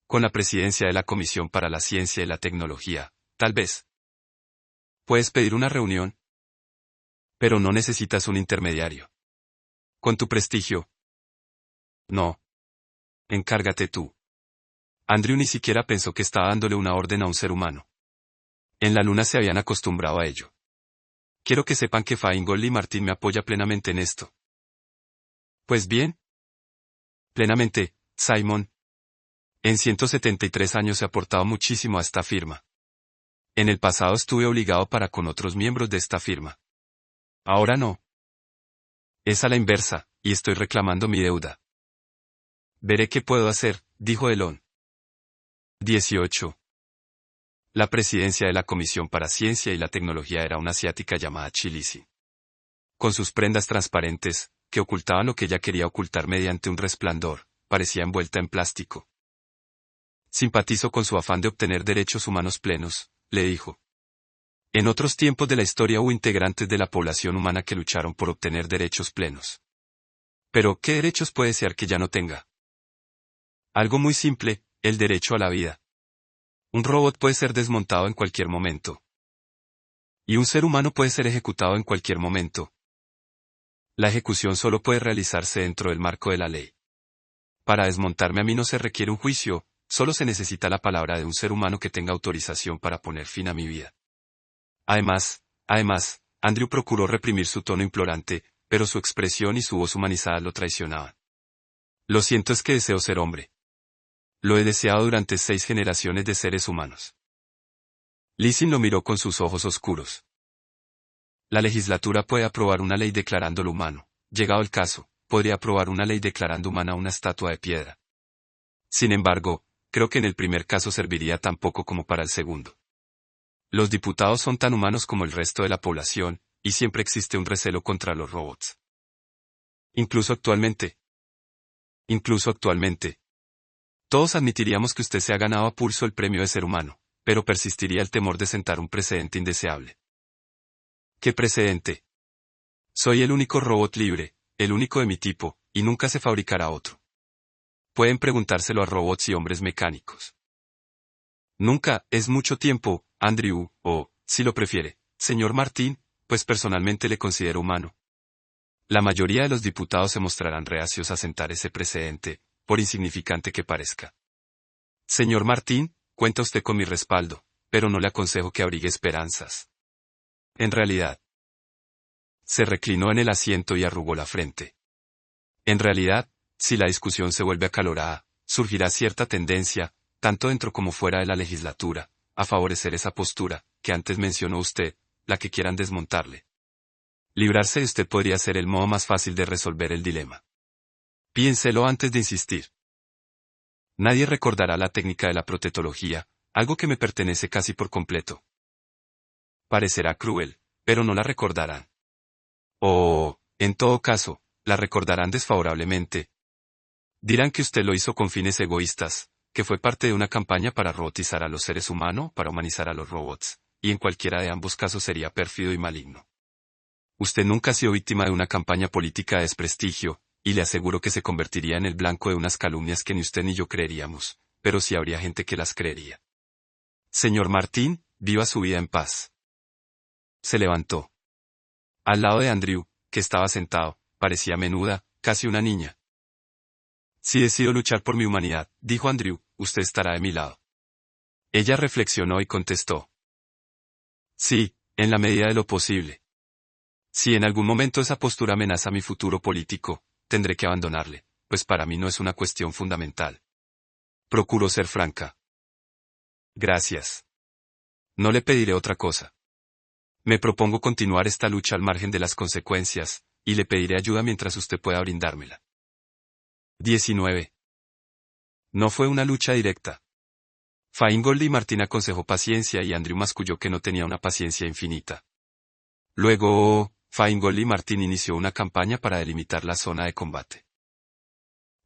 [SPEAKER 1] Con la presidencia de la Comisión para la Ciencia y la Tecnología, tal vez. Puedes pedir una reunión. Pero no necesitas un intermediario. Con tu prestigio. No. Encárgate tú. Andrew ni siquiera pensó que estaba dándole una orden a un ser humano. En la Luna se habían acostumbrado a ello. Quiero que sepan que Feingold y Martin me apoya plenamente en esto. Pues bien. Plenamente, Simon. En 173 años he aportado muchísimo a esta firma. En el pasado estuve obligado para con otros miembros de esta firma. Ahora no. Es a la inversa, y estoy reclamando mi deuda. Veré qué puedo hacer, dijo Delon. 18. La presidencia de la Comisión para Ciencia y la Tecnología era una asiática llamada Chilisi. Con sus prendas transparentes, que ocultaban lo que ella quería ocultar mediante un resplandor, parecía envuelta en plástico. Simpatizo con su afán de obtener derechos humanos plenos, le dijo. En otros tiempos de la historia hubo integrantes de la población humana que lucharon por obtener derechos plenos. Pero, ¿qué derechos puede desear que ya no tenga? Algo muy simple, el derecho a la vida. Un robot puede ser desmontado en cualquier momento. Y un ser humano puede ser ejecutado en cualquier momento. La ejecución solo puede realizarse dentro del marco de la ley. Para desmontarme a mí no se requiere un juicio, solo se necesita la palabra de un ser humano que tenga autorización para poner fin a mi vida. Además, Andrew procuró reprimir su tono implorante, pero su expresión y su voz humanizada lo traicionaban. Lo siento, es que deseo ser hombre. Lo he deseado durante 6 generaciones de seres humanos. Lissing lo miró con sus ojos oscuros. La legislatura puede aprobar una ley declarándolo humano. Llegado el caso, podría aprobar una ley declarando humana una estatua de piedra. Sin embargo, creo que en el primer caso serviría tan poco como para el segundo. Los diputados son tan humanos como el resto de la población, y siempre existe un recelo contra los robots. Incluso actualmente. Todos admitiríamos que usted se ha ganado a pulso el premio de ser humano, pero persistiría el temor de sentar un precedente indeseable. ¿Qué precedente? Soy el único robot libre, el único de mi tipo, y nunca se fabricará otro. Pueden preguntárselo a robots y hombres mecánicos. Nunca, es mucho tiempo, Andrew, o, si lo prefiere, señor Martín, pues personalmente le considero humano. La mayoría de los diputados se mostrarán reacios a sentar ese precedente, por insignificante que parezca. Señor Martín, cuenta usted con mi respaldo, pero no le aconsejo que abrigue esperanzas. En realidad. Se reclinó en el asiento y arrugó la frente. En realidad, si la discusión se vuelve acalorada, surgirá cierta tendencia, tanto dentro como fuera de la legislatura, a favorecer esa postura, que antes mencionó usted, la que quieran desmontarle. Librarse de usted podría ser el modo más fácil de resolver el dilema. Piénselo antes de insistir. Nadie recordará la técnica de la protetología, algo que me pertenece casi por completo. Parecerá cruel, pero no la recordarán. O, en todo caso, la recordarán desfavorablemente. Dirán que usted lo hizo con fines egoístas, que fue parte de una campaña para robotizar a los seres humanos, para humanizar a los robots, y en cualquiera de ambos casos sería pérfido y maligno. Usted nunca ha sido víctima de una campaña política de desprestigio, y le aseguro que se convertiría en el blanco de unas calumnias que ni usted ni yo creeríamos, pero sí habría gente que las creería. Señor Martín, viva su vida en paz. Se levantó. Al lado de Andrew, que estaba sentado, parecía menuda, casi una niña. Si decido luchar por mi humanidad, dijo Andrew, usted estará de mi lado. Ella reflexionó y contestó. Sí, en la medida de lo posible. Si en algún momento esa postura amenaza mi futuro político, tendré que abandonarle, pues para mí no es una cuestión fundamental. Procuro ser franca. Gracias. No le pediré otra cosa. Me propongo continuar esta lucha al margen de las consecuencias, y le pediré ayuda mientras usted pueda brindármela. 19. No fue una lucha directa. Feingold y Martín aconsejó paciencia y Andrew masculló que no tenía una paciencia infinita. Luego, Feingold y Martín inició una campaña para delimitar la zona de combate.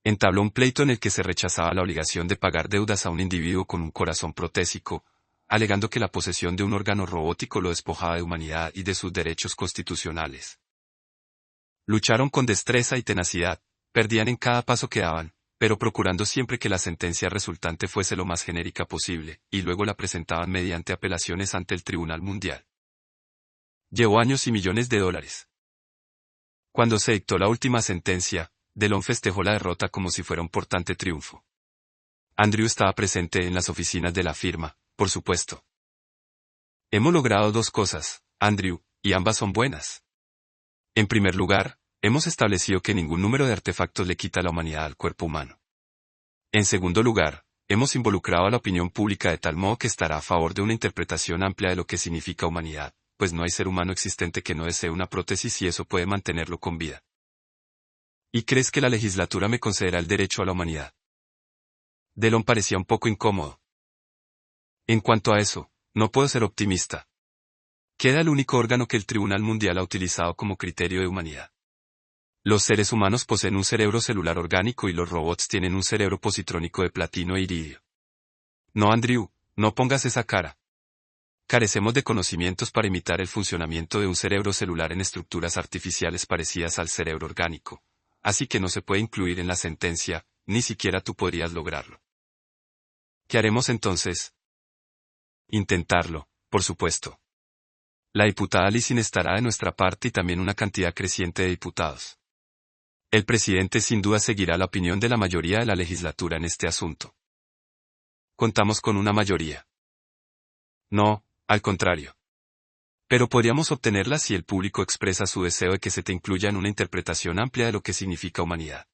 [SPEAKER 1] Entabló un pleito en el que se rechazaba la obligación de pagar deudas a un individuo con un corazón protésico, alegando que la posesión de un órgano robótico lo despojaba de humanidad y de sus derechos constitucionales. Lucharon con destreza y tenacidad, perdían en cada paso que daban, pero procurando siempre que la sentencia resultante fuese lo más genérica posible, y luego la presentaban mediante apelaciones ante el Tribunal Mundial. Llevó años y millones de dólares. Cuando se dictó la última sentencia, Delon festejó la derrota como si fuera un portante triunfo. Andrew estaba presente en las oficinas de la firma, por supuesto. Hemos logrado dos cosas, Andrew, y ambas son buenas. En primer lugar, hemos establecido que ningún número de artefactos le quita la humanidad al cuerpo humano. En segundo lugar, hemos involucrado a la opinión pública de tal modo que estará a favor de una interpretación amplia de lo que significa humanidad, pues no hay ser humano existente que no desee una prótesis y eso puede mantenerlo con vida. ¿Y crees que la legislatura me concederá el derecho a la humanidad? Delon parecía un poco incómodo. En cuanto a eso, no puedo ser optimista. Queda el único órgano que el Tribunal Mundial ha utilizado como criterio de humanidad. Los seres humanos poseen un cerebro celular orgánico y los robots tienen un cerebro positrónico de platino e iridio. No, Andrew, no pongas esa cara. Carecemos de conocimientos para imitar el funcionamiento de un cerebro celular en estructuras artificiales parecidas al cerebro orgánico, así que no se puede incluir en la sentencia, ni siquiera tú podrías lograrlo. ¿Qué haremos entonces? Intentarlo, por supuesto. La diputada Lissing estará de nuestra parte y también una cantidad creciente de diputados. El presidente sin duda seguirá la opinión de la mayoría de la legislatura en este asunto. Contamos con una mayoría. No, al contrario. Pero podríamos obtenerla si el público expresa su deseo de que se te incluya en una interpretación amplia de lo que significa humanidad.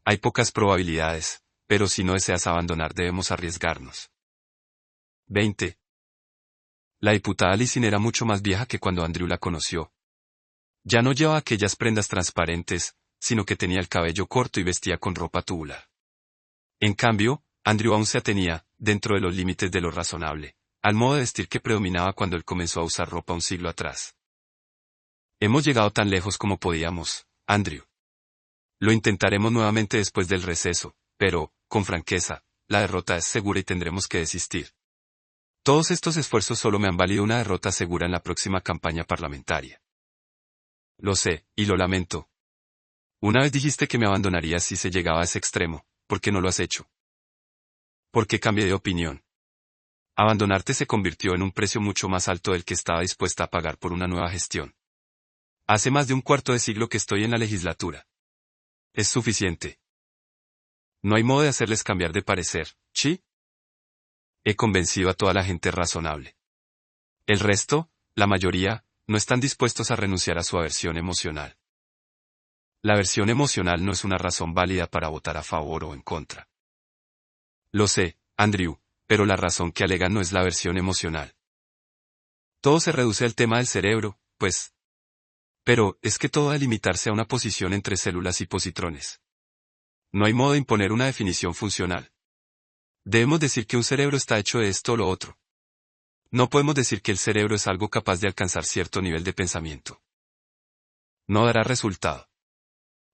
[SPEAKER 1] Hay pocas probabilidades, pero si no deseas abandonar debemos arriesgarnos. 20. La diputada Lissing era mucho más vieja que cuando Andrew la conoció. Ya no llevaba aquellas prendas transparentes, sino que tenía el cabello corto y vestía con ropa tubular. En cambio, Andrew aún se atenía, dentro de los límites de lo razonable, al modo de vestir que predominaba cuando él comenzó a usar ropa un siglo atrás. Hemos llegado tan lejos como podíamos, Andrew. Lo intentaremos nuevamente después del receso, pero, con franqueza, la derrota es segura y tendremos que desistir. Todos estos esfuerzos solo me han valido una derrota segura en la próxima campaña parlamentaria. Lo sé, y lo lamento. Una vez dijiste que me abandonarías si se llegaba a ese extremo, ¿por qué no lo has hecho? ¿Por qué cambié de opinión? Abandonarte se convirtió en un precio mucho más alto del que estaba dispuesta a pagar por una nueva gestión. Hace más de un cuarto de siglo que estoy en la legislatura. Es suficiente. No hay modo de hacerles cambiar de parecer, ¿sí? He convencido a toda la gente razonable. El resto, la mayoría, no están dispuestos a renunciar a su aversión emocional. La aversión emocional no es una razón válida para votar a favor o en contra. Lo sé, Andrew, pero la razón que alegan no es la aversión emocional. Todo se reduce al tema del cerebro, pues. Pero, es que todo ha de limitarse a una posición entre células y positrones. No hay modo de imponer una definición funcional. Debemos decir que un cerebro está hecho de esto o lo otro. No podemos decir que el cerebro es algo capaz de alcanzar cierto nivel de pensamiento. No dará resultado.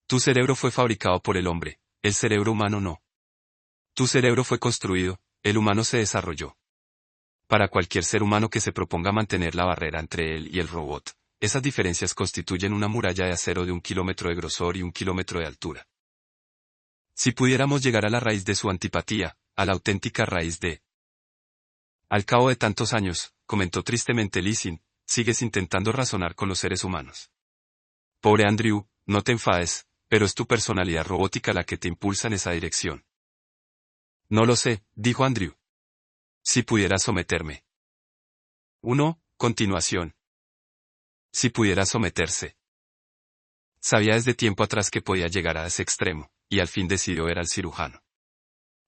[SPEAKER 1] Tu cerebro fue fabricado por el hombre, el cerebro humano no. Tu cerebro fue construido, el humano se desarrolló. Para cualquier ser humano que se proponga mantener la barrera entre él y el robot, esas diferencias constituyen una muralla de acero de 1 kilómetro de grosor y 1 kilómetro de altura. Si pudiéramos llegar a la raíz de su antipatía, a la auténtica raíz de... Al cabo de tantos años, comentó tristemente Lissing, sigues intentando razonar con los seres humanos. Pobre Andrew, no te enfades, pero es tu personalidad robótica la que te impulsa en esa dirección. No lo sé, dijo Andrew. Si pudiera someterme. 1. Continuación. Si pudiera someterse. Sabía desde tiempo atrás que podía llegar a ese extremo, y al fin decidió ver al cirujano.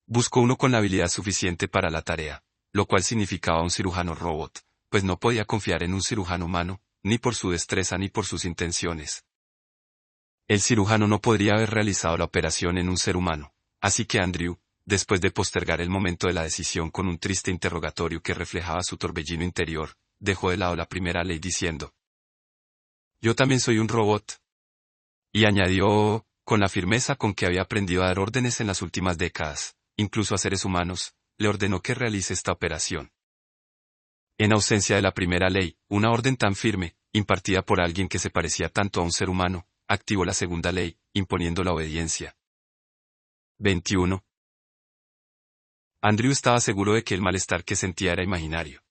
[SPEAKER 1] Buscó uno con la habilidad suficiente para la tarea, lo cual significaba un cirujano robot, pues no podía confiar en un cirujano humano, ni por su destreza ni por sus intenciones. El cirujano no podría haber realizado la operación en un ser humano, así que Andrew, después de postergar el momento de la decisión con un triste interrogatorio que reflejaba su torbellino interior, dejó de lado la primera ley diciendo: «Yo también soy un robot». Y añadió, con la firmeza con que había aprendido a dar órdenes en las últimas décadas, incluso a seres humanos, le ordenó que realice esta operación. En ausencia de la primera ley, una orden tan firme, impartida por alguien que se parecía tanto a un ser humano, activó la segunda ley, imponiendo la obediencia. 21. Andrew estaba seguro de que el malestar que sentía era imaginario.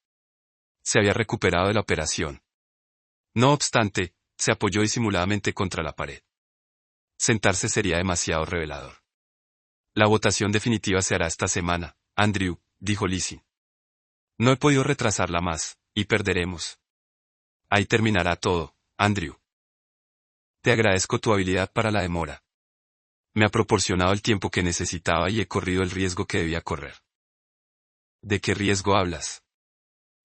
[SPEAKER 1] Se había recuperado de la operación. No obstante, se apoyó disimuladamente contra la pared. Sentarse sería demasiado revelador. La votación definitiva se hará esta semana, Andrew, dijo Lissing. No he podido retrasarla más, y perderemos. Ahí terminará todo, Andrew. Te agradezco tu habilidad para la demora. Me ha proporcionado el tiempo que necesitaba y he corrido el riesgo que debía correr. ¿De qué riesgo hablas?,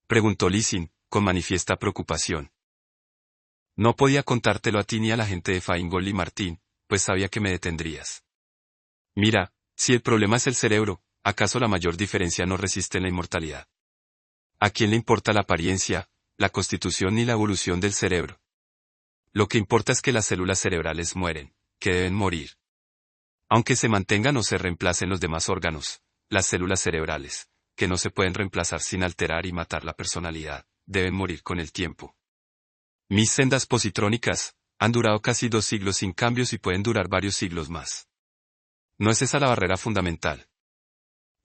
[SPEAKER 1] preguntó Lissing, con manifiesta preocupación. No podía contártelo a ti ni a la gente de Feingold y Martín, pues sabía que me detendrías. Mira, si el problema es el cerebro, ¿acaso la mayor diferencia no resiste en la inmortalidad? ¿A quién le importa la apariencia, la constitución ni la evolución del cerebro? Lo que importa es que las células cerebrales mueren, que deben morir. Aunque se mantengan o se reemplacen los demás órganos, las células cerebrales, que no se pueden reemplazar sin alterar y matar la personalidad, deben morir con el tiempo. Mis sendas positrónicas han durado casi 2 siglos sin cambios y pueden durar varios siglos más. No es esa la barrera fundamental.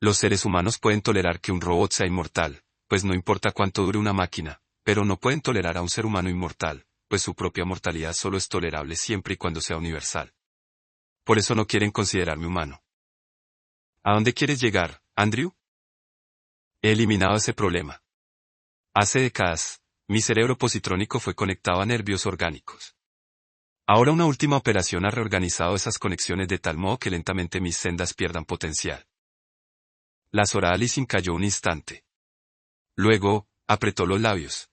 [SPEAKER 1] Los seres humanos pueden tolerar que un robot sea inmortal, pues no importa cuánto dure una máquina, pero no pueden tolerar a un ser humano inmortal, pues su propia mortalidad solo es tolerable siempre y cuando sea universal. Por eso no quieren considerarme humano. ¿A dónde quieres llegar, Andrew? He eliminado ese problema. Hace décadas, mi cerebro positrónico fue conectado a nervios orgánicos. Ahora una última operación ha reorganizado esas conexiones de tal modo que lentamente mis sendas pierdan potencial. La azorada Lissing cayó un instante. Luego, apretó los labios.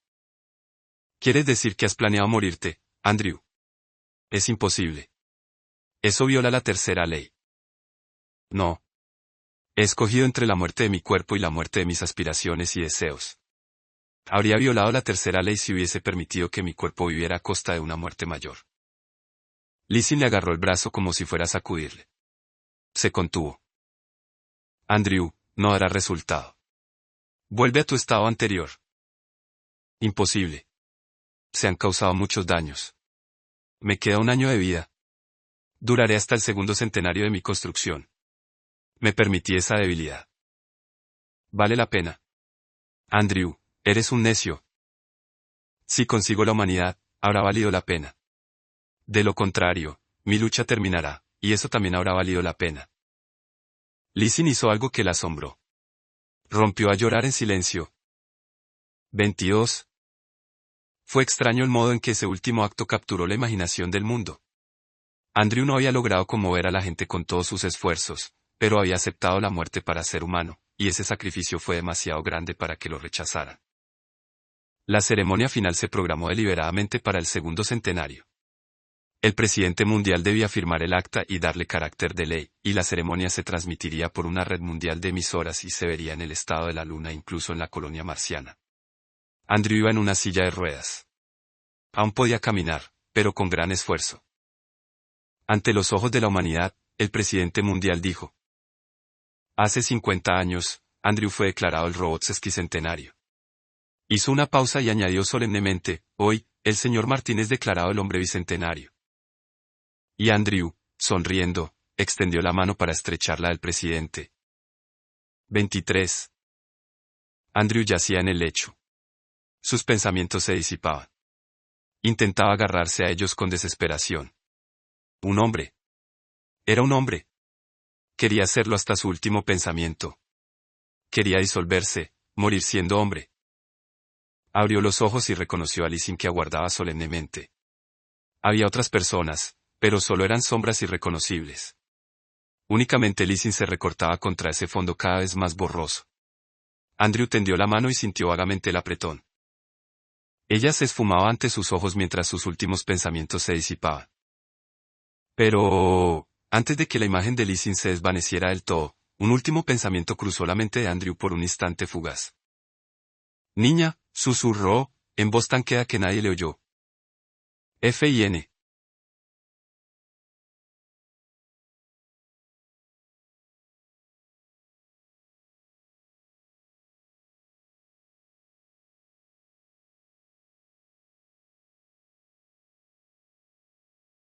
[SPEAKER 1] ¿Quieres decir que has planeado morirte, Andrew? Es imposible. Eso viola la tercera ley. No. He escogido entre la muerte de mi cuerpo y la muerte de mis aspiraciones y deseos. Habría violado la tercera ley si hubiese permitido que mi cuerpo viviera a costa de una muerte mayor. Lissing le agarró el brazo como si fuera a sacudirle. Se contuvo. Andrew, no dará resultado. Vuelve a tu estado anterior. Imposible. Se han causado muchos daños. Me queda 1 año de vida. Duraré hasta el segundo centenario de mi construcción. Me permití esa debilidad. Vale la pena. Andrew, eres un necio. Si consigo la humanidad, habrá valido la pena. De lo contrario, mi lucha terminará, y eso también habrá valido la pena. Lee Sin hizo algo que la asombró. Rompió a llorar en silencio. 22. Fue extraño el modo en que ese último acto capturó la imaginación del mundo. Andrew no había logrado conmover a la gente con todos sus esfuerzos, pero había aceptado la muerte para ser humano, y ese sacrificio fue demasiado grande para que lo rechazaran. La ceremonia final se programó deliberadamente para el segundo centenario. El presidente mundial debía firmar el acta y darle carácter de ley, y la ceremonia se transmitiría por una red mundial de emisoras y se vería en el estado de la luna, incluso en la colonia marciana. Andrew iba en una silla de ruedas. Aún podía caminar, pero con gran esfuerzo. Ante los ojos de la humanidad, el presidente mundial dijo: Hace 50 años, Andrew fue declarado el robot sesquicentenario. Hizo una pausa y añadió solemnemente: hoy, el señor Martín es declarado el hombre bicentenario. Y Andrew, sonriendo, extendió la mano para estrecharla del presidente. 23. Andrew yacía en el lecho. Sus pensamientos se disipaban. Intentaba agarrarse a ellos con desesperación. Un hombre. Era un hombre. Quería hacerlo hasta su último pensamiento. Quería disolverse, morir siendo hombre. Abrió los ojos y reconoció a Lee Sin, que aguardaba solemnemente. Había otras personas, pero solo eran sombras irreconocibles. Únicamente Lee Sin se recortaba contra ese fondo cada vez más borroso. Andrew tendió la mano y sintió vagamente el apretón. Ella se esfumaba ante sus ojos mientras sus últimos pensamientos se disipaban. Pero, antes de que la imagen de Lee Sin se desvaneciera del todo, un último pensamiento cruzó la mente de Andrew por un instante fugaz. Niña, susurró, en voz tan queda que nadie le oyó. Fin.